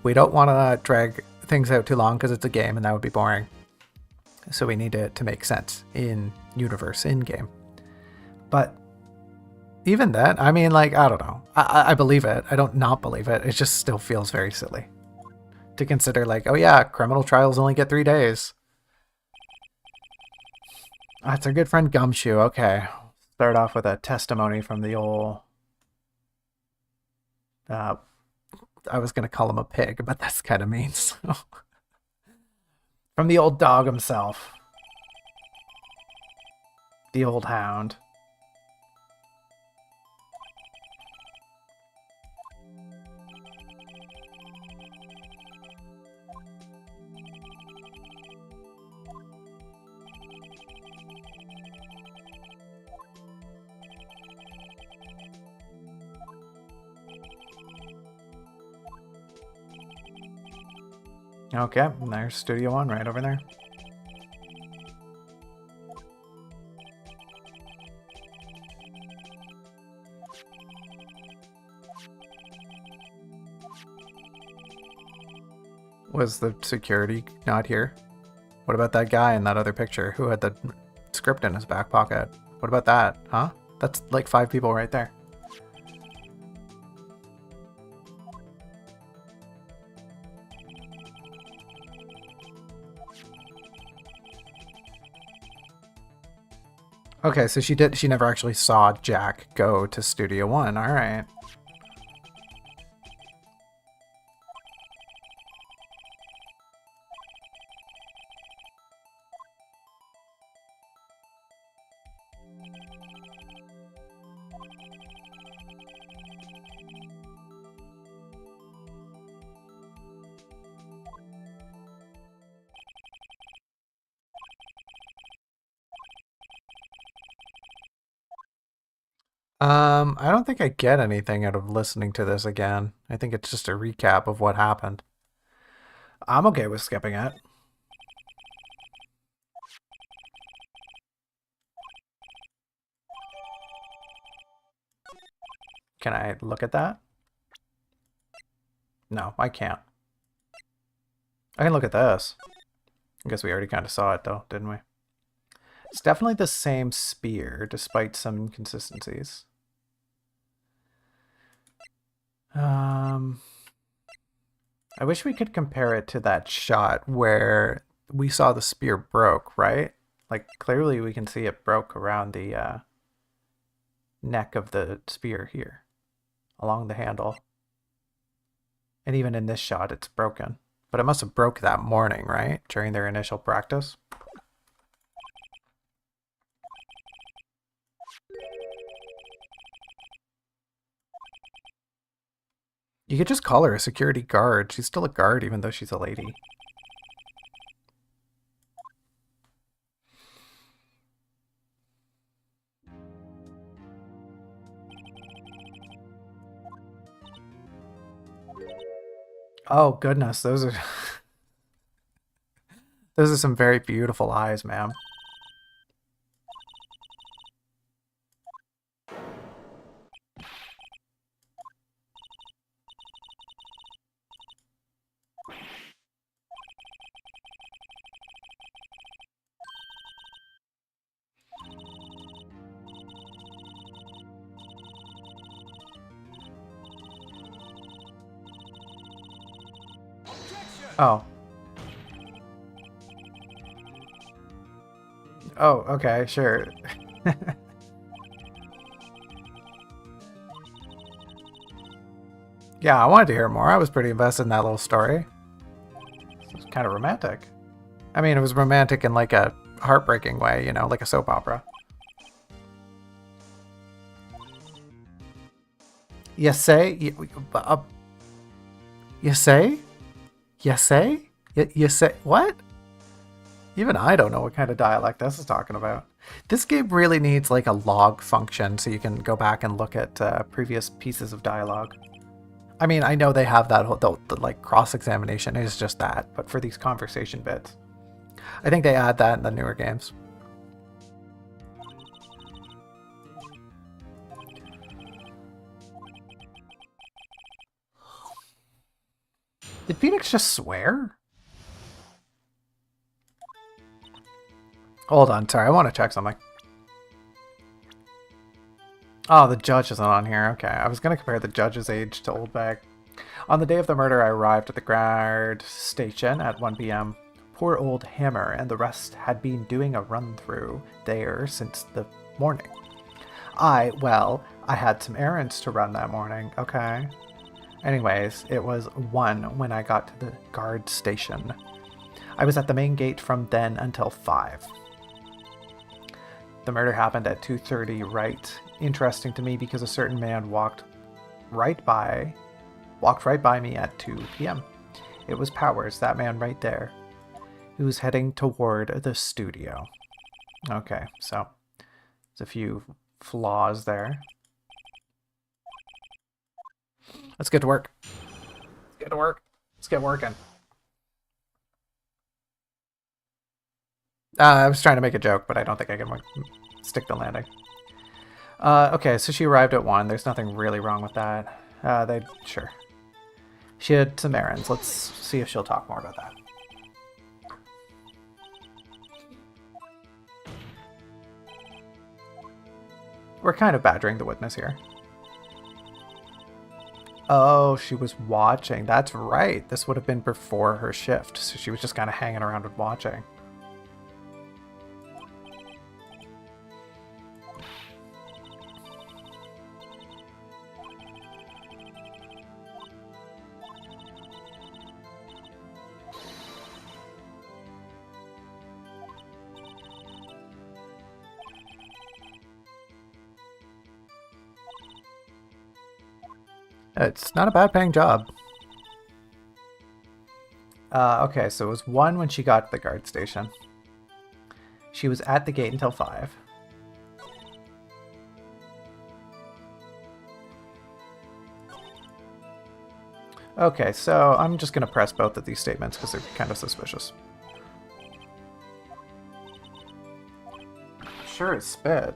we don't want to drag things out too long because it's a game and that would be boring. So we need it to make sense in universe, in game. But even that, I mean, like, I don't know. I believe it. I don't not believe it. It just still feels very silly to consider, like, oh yeah, criminal trials only get 3 days. That's our good friend Gumshoe. Okay. Start off with a testimony from the old... I was going to call him a pig, but that's kind of mean. So. From the old dog himself. The old hound. Okay, and there's Studio One right over there. Was the security not here? What about that guy in that other picture who had the script in his back pocket? What about that, huh? That's like 5 people right there. Okay, so she never actually saw Jack go to Studio One. All right. I don't think I get anything out of listening to this again. I think it's just a recap of what happened. I'm okay with skipping it. Can I look at that? No, I can't. I can look at this. I guess we already kind of saw it though, didn't we? It's definitely the same spear, despite some inconsistencies. I wish we could compare it to that shot where we saw the spear broke, right? Like, clearly we can see it broke around the neck of the spear here, along the handle. And even in this shot, it's broken. But it must have broke that morning, right? During their initial practice. You could just call her a security guard. She's still a guard even though she's a lady. Oh goodness, those are those are some very beautiful eyes, ma'am. Oh. Oh, okay, sure. Yeah, I wanted to hear more. I was pretty invested in that little story. It was kind of romantic. I mean, it was romantic in like a heartbreaking way, you know, like a soap opera. You say? You say? You say? You say? What? Even I don't know what kind of dialect this is talking about. This game really needs like a log function so you can go back and look at previous pieces of dialogue. I mean, I know they have that whole, the like cross-examination is just that, but for these conversation bits, I think they add that in the newer games. Did Phoenix just swear? Hold on, sorry, I want to check something. Oh, the judge isn't on here. Okay, I was going to compare the judge's age to Oldbag. On the day of the murder, I arrived at the guard station at 1 p.m. Poor old Hammer and the rest had been doing a run-through there since the morning. I had some errands to run that morning, okay? Anyways, it was 1 when I got to the guard station. I was at the main gate from then until 5. The murder happened at 2:30, right? Interesting to me because a certain man walked right by me at 2 p.m. It was Powers, that man right there, who was heading toward the studio. Okay, so there's a few flaws there. Let's get to work. Let's get to work. Let's get working. I was trying to make a joke, but I don't think I can stick the landing. Okay, so she arrived at 1. There's nothing really wrong with that. Sure. She had some errands. Let's see if she'll talk more about that. We're kind of badgering the witness here. Oh, she was watching. That's right. This would have been before her shift, so she was just kind of hanging around and watching. It's not a bad paying job. Okay, so it was 1 when she got to the guard station. She was at the gate until 5. Okay, so I'm just going to press both of these statements because they're kind of suspicious. Sure as spit.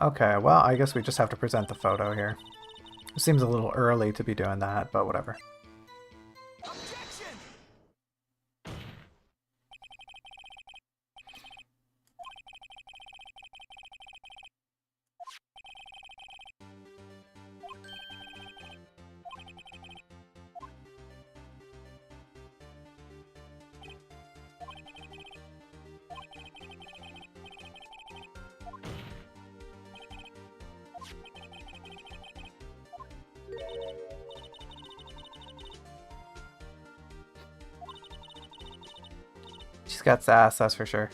Okay, well, I guess we just have to present the photo here. It seems a little early to be doing that, but whatever. She's got sass, that's for sure.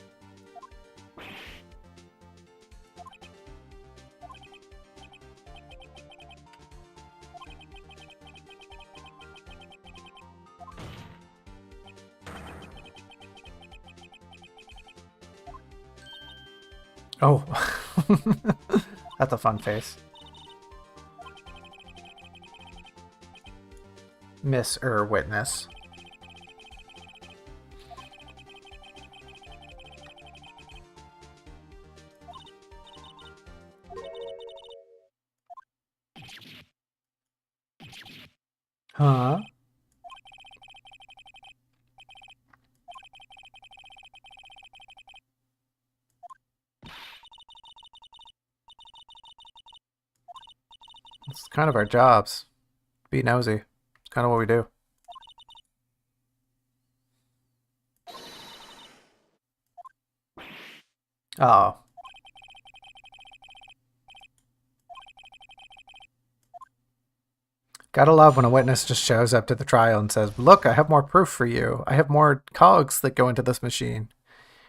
Oh, that's a fun face. Miss Witness. Huh? It's kind of our jobs. Be nosy. It's kind of what we do. Oh. Gotta love when a witness just shows up to the trial and says, "Look, I have more proof for you. I have more cogs that go into this machine.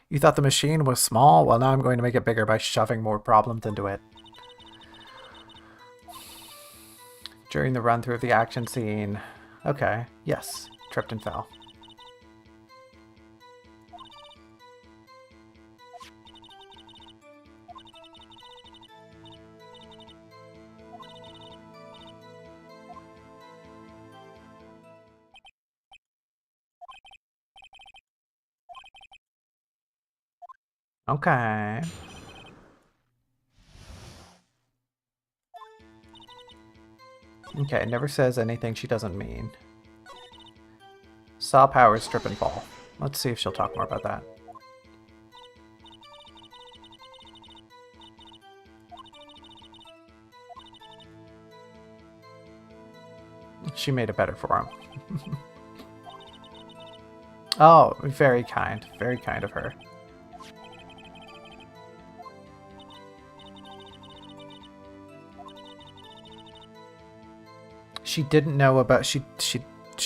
You thought the machine was small? Well, now I'm going to make it bigger by shoving more problems into it." During the run-through of the action scene. Okay, yes. Tripped and fell. Okay. Okay, it never says anything she doesn't mean. Saw powers, trip and fall. Let's see if she'll talk more about that. She made it better for him. Oh, very kind. Very kind of her. She didn't know about she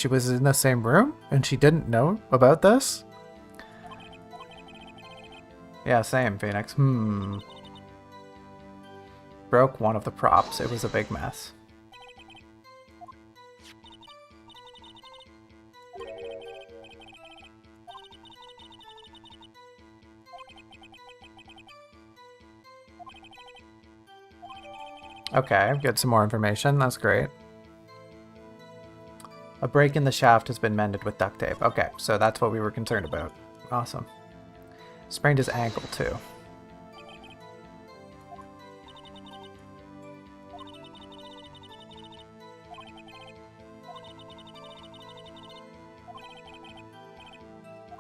was in the same room and she didn't know about this? Yeah, same, Phoenix. Broke one of the props. It was a big mess. Okay, get some more information. That's great. A break in the shaft has been mended with duct tape. Okay, so that's what we were concerned about. Awesome. Sprained his ankle, too.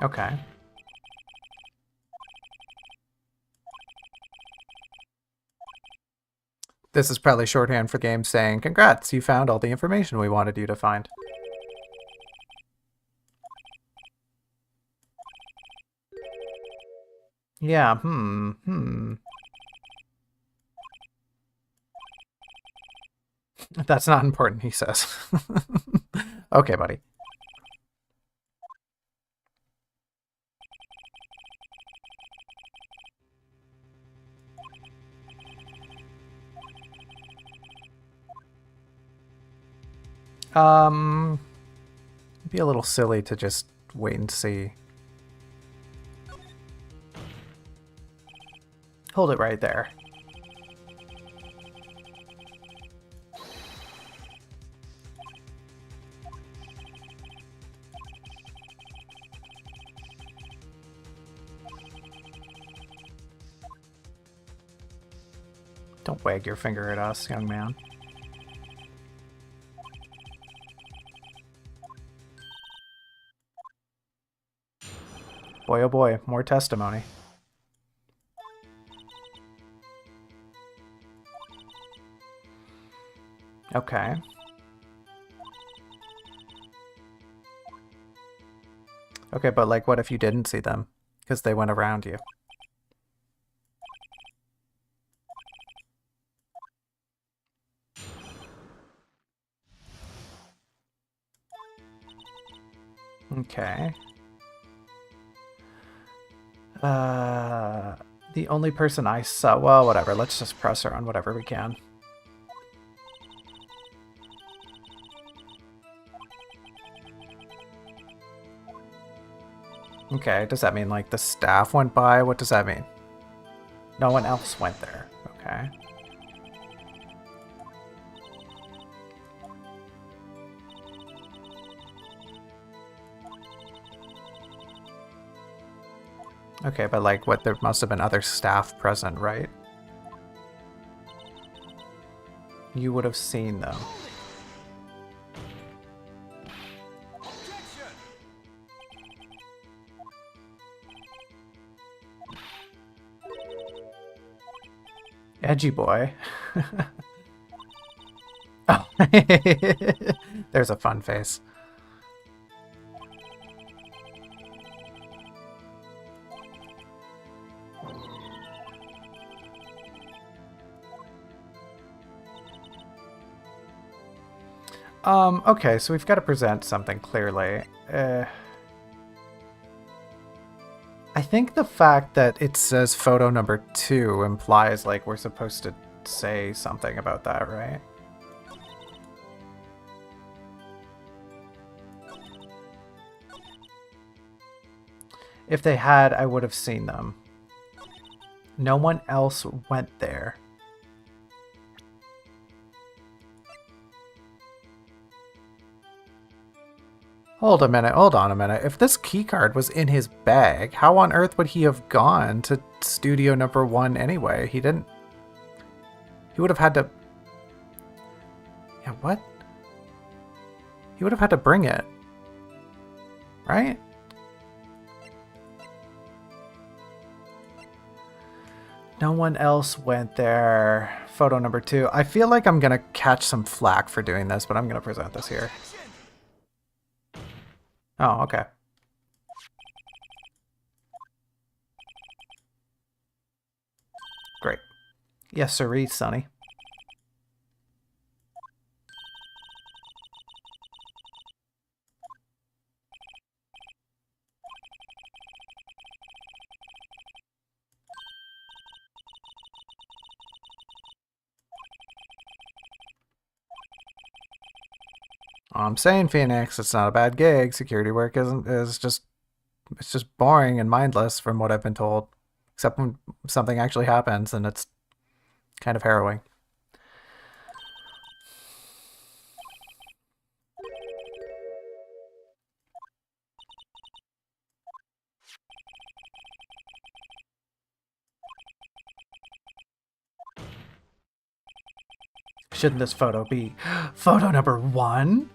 Okay. This is probably shorthand for games saying, congrats, you found all the information we wanted you to find. Yeah, That's not important, he says. Okay, buddy. It'd be a little silly to just wait and see. Hold it right there. Don't wag your finger at us, young man. Boy, oh boy, more testimony. Okay. Okay, but like, what if you didn't see them? Because they went around you. Okay. The only person I saw... Well, whatever. Let's just press her on whatever we can. Okay, does that mean, like, the staff went by? What does that mean? No one else went there. Okay. Okay, but, like, what? There must have been other staff present, right? You would have seen them. Edgy boy. Oh, there's a fun face. Okay, so we've got to present something clearly. I think the fact that it says photo number 2 implies, like, we're supposed to say something about that, right? If they had, I would have seen them. No one else went there. Hold a minute, hold on a minute. If this keycard was in his bag, how on earth would he have gone to studio number 1 anyway? He didn't... He would have had to... Yeah, what? He would have had to bring it. Right? No one else went there. Photo number 2. I feel like I'm gonna catch some flack for doing this, but I'm gonna present this here. Oh, okay. Great. Yes, sirree, Sonny. I'm saying, Phoenix, it's not a bad gig. Security work is just boring and mindless from what I've been told. Except when something actually happens and it's kind of harrowing. Shouldn't this photo be photo number 1?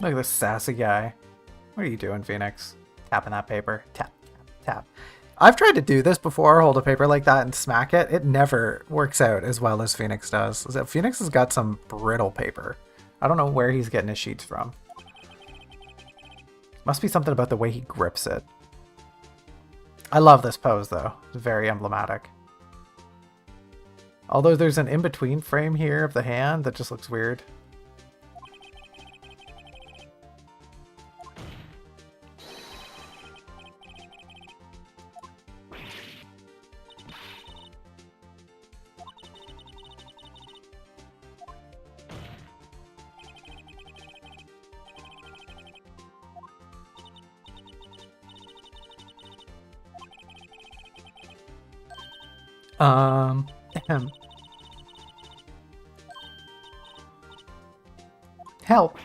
Look at this sassy guy. What are you doing, Phoenix? Tapping that paper. Tap, tap, tap. I've tried to do this before, hold a paper like that and smack it. It never works out as well as Phoenix does. Phoenix has got some brittle paper. I don't know where he's getting his sheets from. Must be something about the way he grips it. I love this pose, though. It's very emblematic. Although there's an in-between frame here of the hand that just looks weird.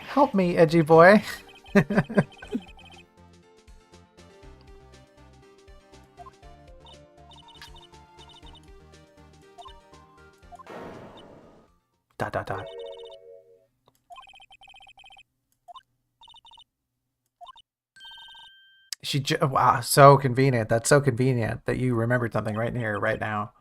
Help me, edgy boy. Dot, dot, dot. Wow, so convenient. That's so convenient that you remembered something right here, right now.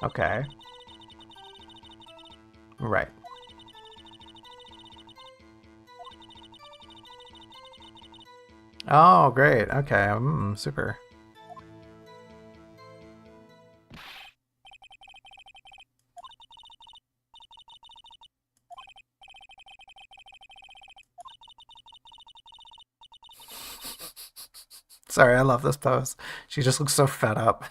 Okay. Right. Oh, great. Okay. Super. Sorry, I love this pose. She just looks so fed up.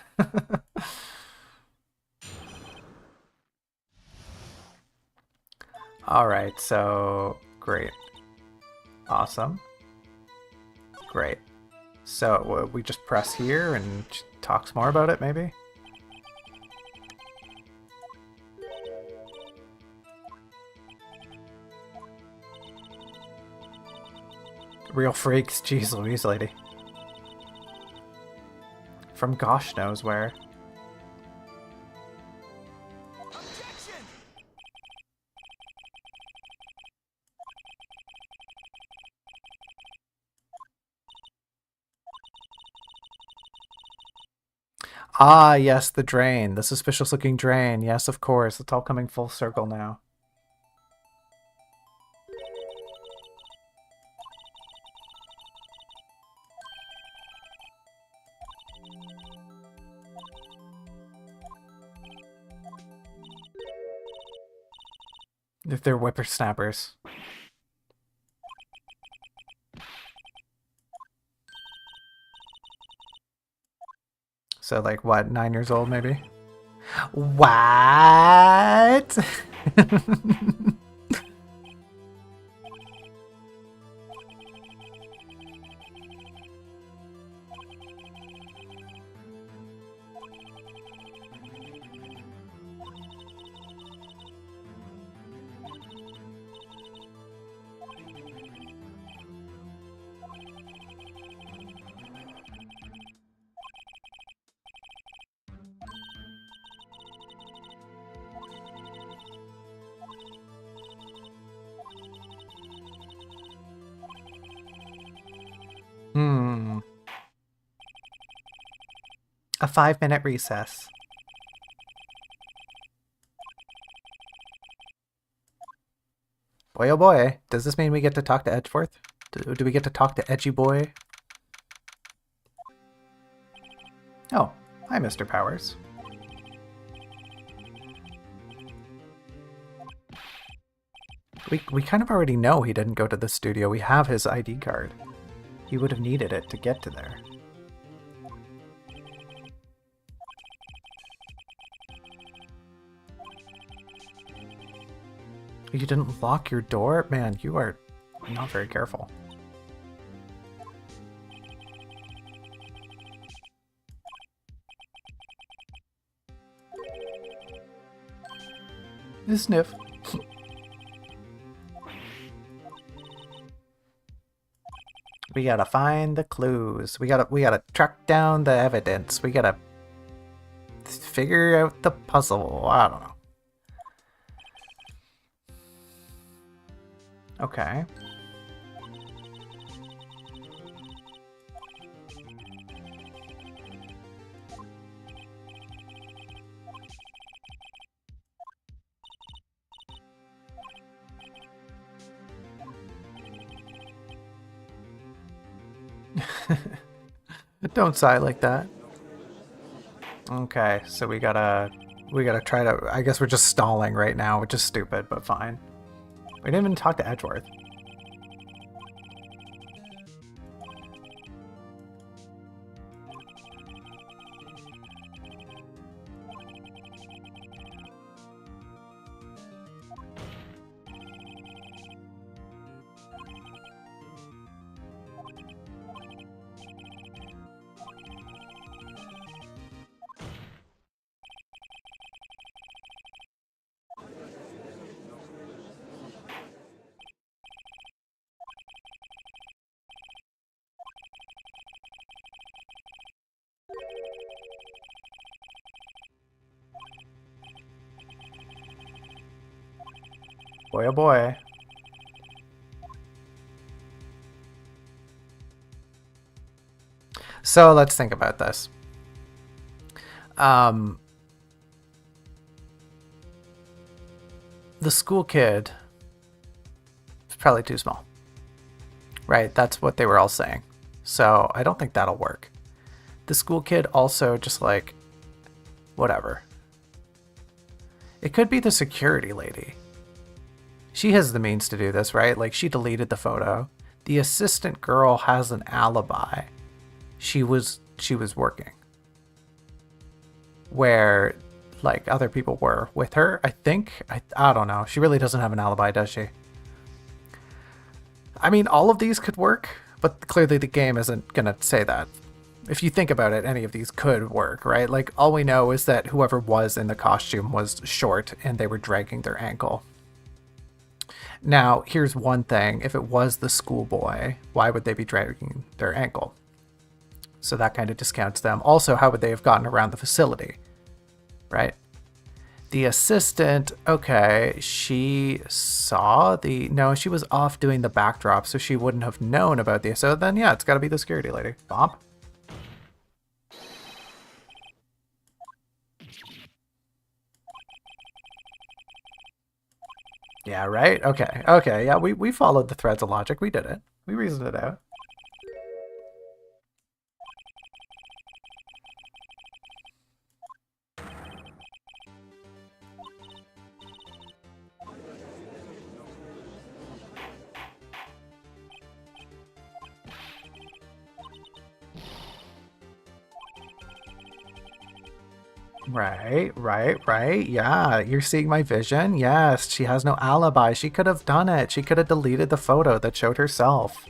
All right, so great. Awesome. Great. So we just press here and talk some more about it, maybe? Real freaks. Jeez Louise, lady. From gosh knows where. Ah, yes, the drain. The suspicious-looking drain. Yes, of course. It's all coming full circle now. If they're whippersnappers. So, like, what, 9 years old, maybe? What? A 5-minute recess. Boy, oh boy. Does this mean we get to talk to Edgeworth? Do we get to talk to Edgy Boy? Oh, hi, Mr. Powers. We kind of already know he didn't go to the studio. We have his ID card. He would have needed it to get to there. You didn't lock your door? Man, you are not very careful. Sniff. We gotta find the clues. We gotta track down the evidence. We gotta figure out the puzzle. I don't know. Okay. Don't sigh like that. Okay, so we gotta try to. I guess we're just stalling right now, which is stupid, but fine. We didn't even talk to Edgeworth. Boy, oh boy. So let's think about this. The school kid is probably too small. Right, that's what they were all saying. So I don't think that'll work. The school kid also just like, whatever. It could be the security lady. She has the means to do this, right? Like, she deleted the photo. The assistant girl has an alibi. She was working. Where, like, other people were with her, I think. I don't know. She really doesn't have an alibi, does she? I mean, all of these could work, but clearly the game isn't gonna say that. If you think about it, any of these could work, right? Like, all we know is that whoever was in the costume was short and they were dragging their ankle. Now, here's one thing. If it was the schoolboy, why would they be dragging their ankle? So that kind of discounts them. Also, how would they have gotten around the facility? Right? The assistant, okay, she saw the... No, she was off doing the backdrop, so she wouldn't have known about the... So then, yeah, it's got to be the security lady. Bomb? Yeah, right? Okay, okay, yeah, we followed the threads of logic. We did it. We reasoned it out. Right. Yeah, you're seeing my vision. Yes, she has no alibi. She could have done it. She could have deleted the photo that showed herself.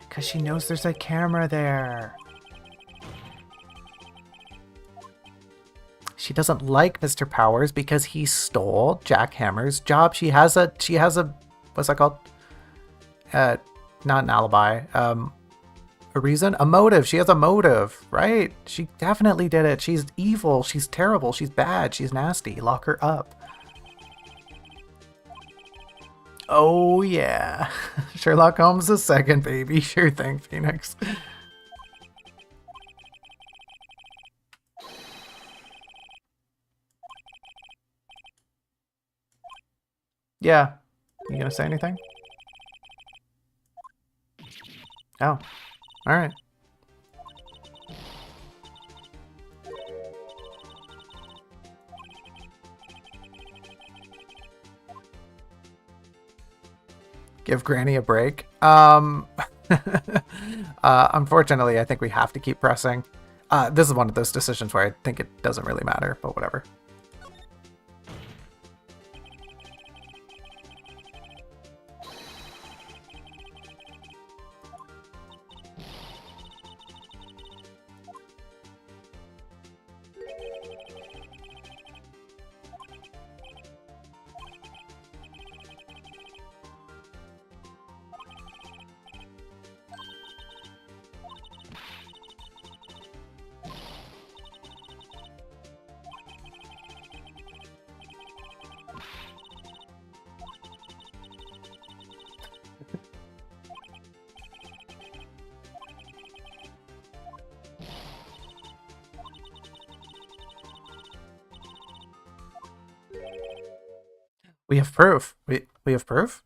Because she knows there's a camera there. She doesn't like Mr. Powers because he stole Jack Hammer's job. She has a what's that called? Not an alibi. A reason? A motive. She has a motive, right? She definitely did it. She's evil. She's terrible. She's bad. She's nasty. Lock her up. Oh, yeah. Sherlock Holmes the second, baby. Sure thing, Phoenix. Yeah. You gonna say anything? Oh. Alright. Give Granny a break. Unfortunately, I think we have to keep pressing. This is one of those decisions where I think it doesn't really matter, but whatever. We have proof. We have proof?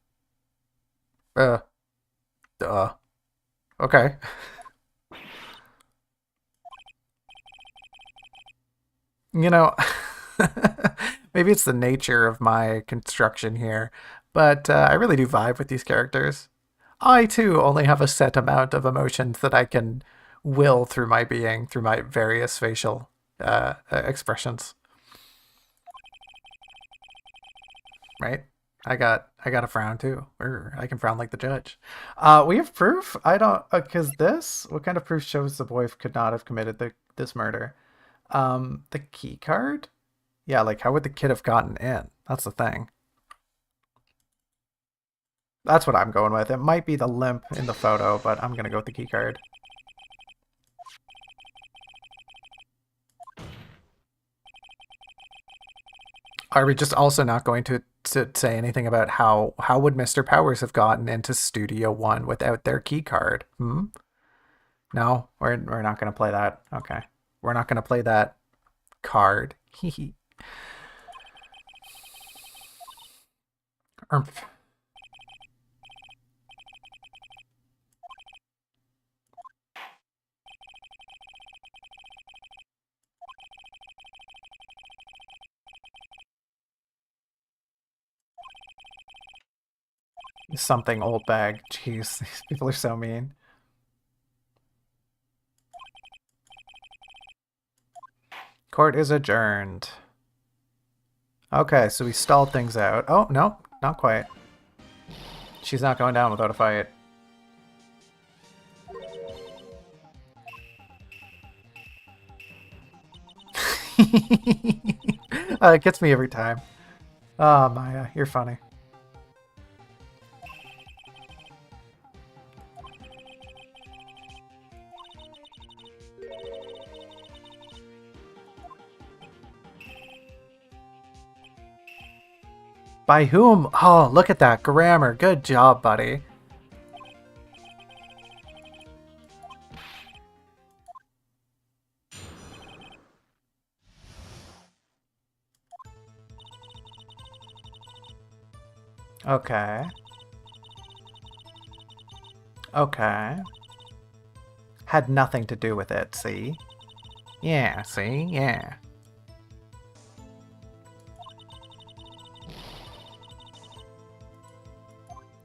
Uh, okay. You know, maybe it's the nature of my construction here, but I really do vibe with these characters. I too only have a set amount of emotions that I can will through my being, through my various facial expressions. Right? I got a frown too. I can frown like the judge. We have proof. I don't because this. What kind of proof shows the boy could not have committed this murder? The key card. Yeah, like how would the kid have gotten in? That's the thing. That's what I'm going with. It might be the limp in the photo, but I'm gonna go with the key card. Are we just also not going to say anything about how would Mr. Powers have gotten into Studio One without their key card? Hmm? No, we're not gonna play that. Okay. We're not gonna play that card. Oomph. Something Oldbag. Jeez, these people are so mean. Court is adjourned. Okay, so we stalled things out. Oh, no, not quite. She's not going down without a fight. It gets me every time. Oh, Maya, you're funny. By whom? Oh, look at that grammar. Good job, buddy. Okay. Okay. Had nothing to do with it, see? Yeah, see? Yeah.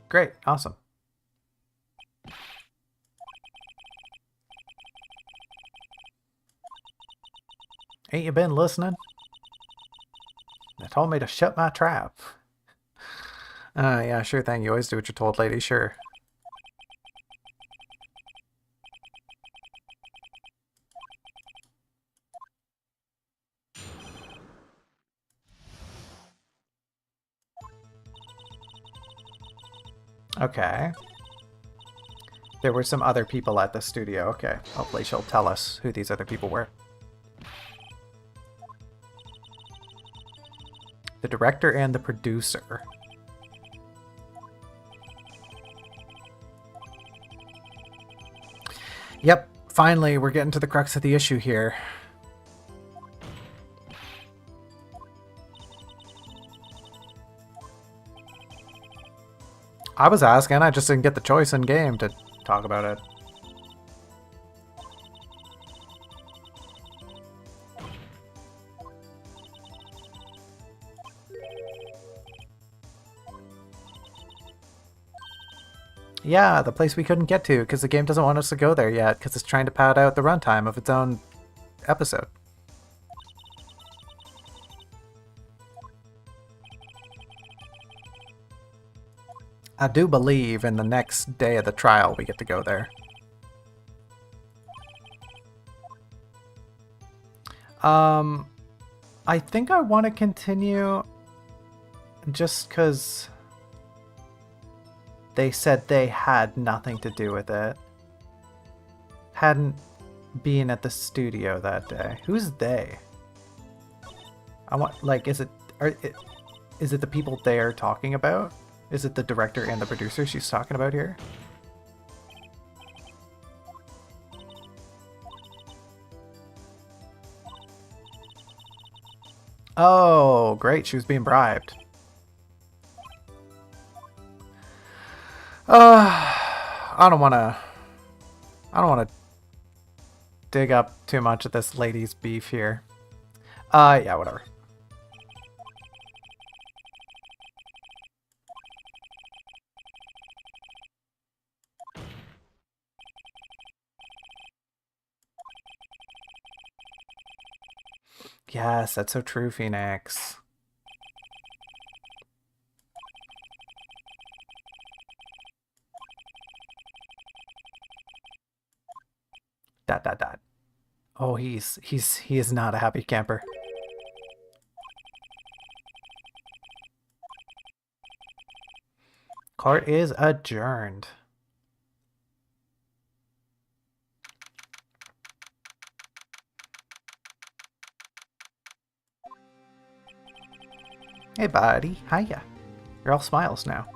Great. Awesome. Ain't you been listening? They told me to shut my trap. Yeah, sure thing. You always do what you're told, lady. Sure. Okay. There were some other people at the studio. Okay. Hopefully she'll tell us who these other people were. The director and the producer. Yep. Finally, we're getting to the crux of the issue here. I was asking, I just didn't get the choice in game to talk about it. Yeah, the place we couldn't get to because the game doesn't want us to go there yet because it's trying to pad out the runtime of its own episode. I do believe in the next day of the trial we get to go there. I think I want to continue just because they said they had nothing to do with it. Hadn't been at the studio that day. Who's they? I want, like, is it the people they're talking about? Is it the director and the producer she's talking about here? Oh, great. She was being bribed. I don't want to dig up too much of this lady's beef here. Yeah, whatever. Yes, that's so true, Phoenix. Dot dot dot. Oh, he is not a happy camper. Court is adjourned. Hey, buddy. Hiya. You're all smiles now.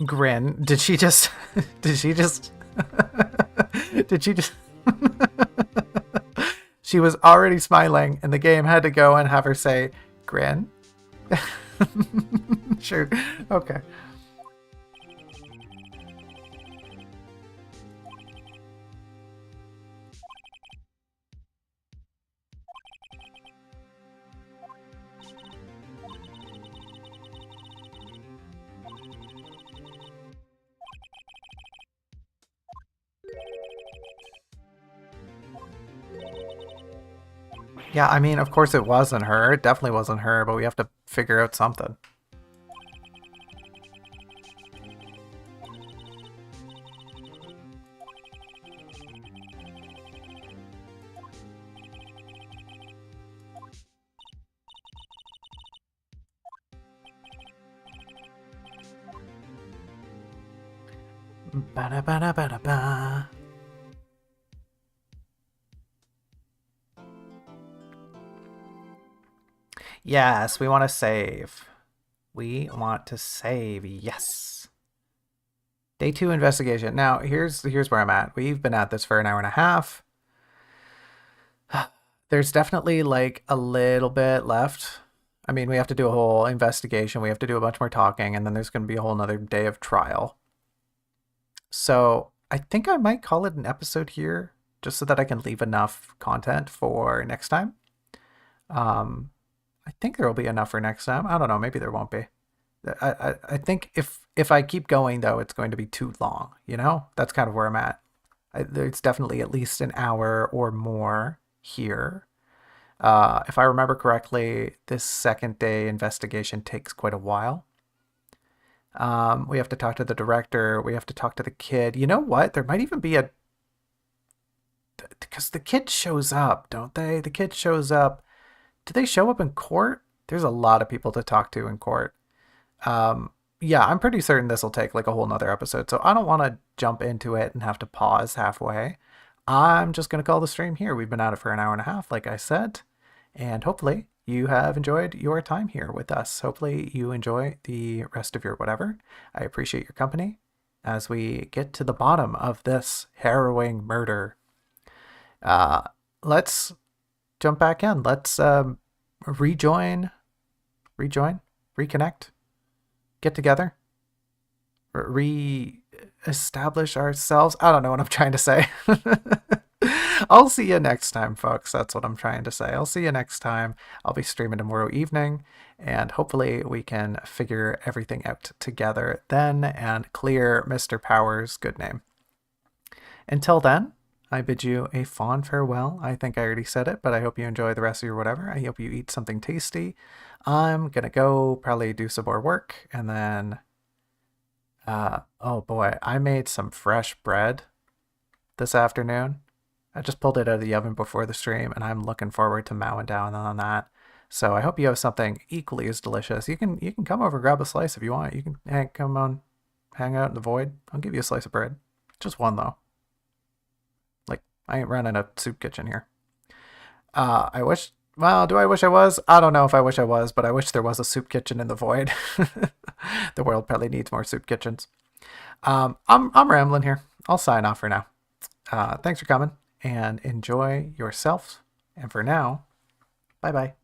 Grin. Did she just... Did she just... Did she just... She was already smiling, and the game had to go and have her say, Grin? Sure. Okay. Yeah, I mean, of course it wasn't her. It definitely wasn't her, but we have to figure out something. Ba-da-ba-da-ba-da-ba. Yes, we want to save. We want to save. Yes. Day 2 investigation. Now, here's where I'm at. We've been at this for an hour and a half. There's definitely like a little bit left. I mean, we have to do a whole investigation. We have to do a bunch more talking, and then there's going to be a whole nother day of trial. So I think I might call it an episode here, just so that I can leave enough content for next time. I think there will be enough for next time. I don't know. Maybe there won't be. I think if I keep going, though, it's going to be too long. You know? That's kind of where I'm at. There's definitely at least an hour or more here. If I remember correctly, this second day investigation takes quite a while. We have to talk to the director. We have to talk to the kid. You know what? There might even be a... Because the kid shows up, don't they? The kid shows up. Do they show up in court? There's a lot of people to talk to in court. Yeah, I'm pretty certain this will take like a whole nother episode, so I don't want to jump into it and have to pause halfway. I'm just going to call the stream here. We've been at it for an hour and a half, like I said, and hopefully you have enjoyed your time here with us. Hopefully you enjoy the rest of your whatever. I appreciate your company as we get to the bottom of this harrowing murder. Let's jump back in. Let's rejoin, reconnect, get together, re-establish ourselves. I don't know what I'm trying to say. I'll see you next time, folks. That's what I'm trying to say. I'll see you next time. I'll be streaming tomorrow evening, and hopefully we can figure everything out together then and clear Mr. Power's good name. Until then, I bid you a fond farewell. I think I already said it, but I hope you enjoy the rest of your whatever. I hope you eat something tasty. I'm gonna go probably do some more work, and then oh boy, I made some fresh bread this afternoon. I just pulled it out of the oven before the stream, and I'm looking forward to mowing down on that. So I hope you have something equally as delicious. You can come over and grab a slice if you want. You can come on, hang out in the void. I'll give you a slice of bread. Just one though. Like, I ain't running a soup kitchen here. I wish. Well, do I wish I was? I don't know if I wish I was, but I wish there was a soup kitchen in the void. The world probably needs more soup kitchens. I'm rambling here. I'll sign off for now. Thanks for coming and enjoy yourself. And for now, bye bye.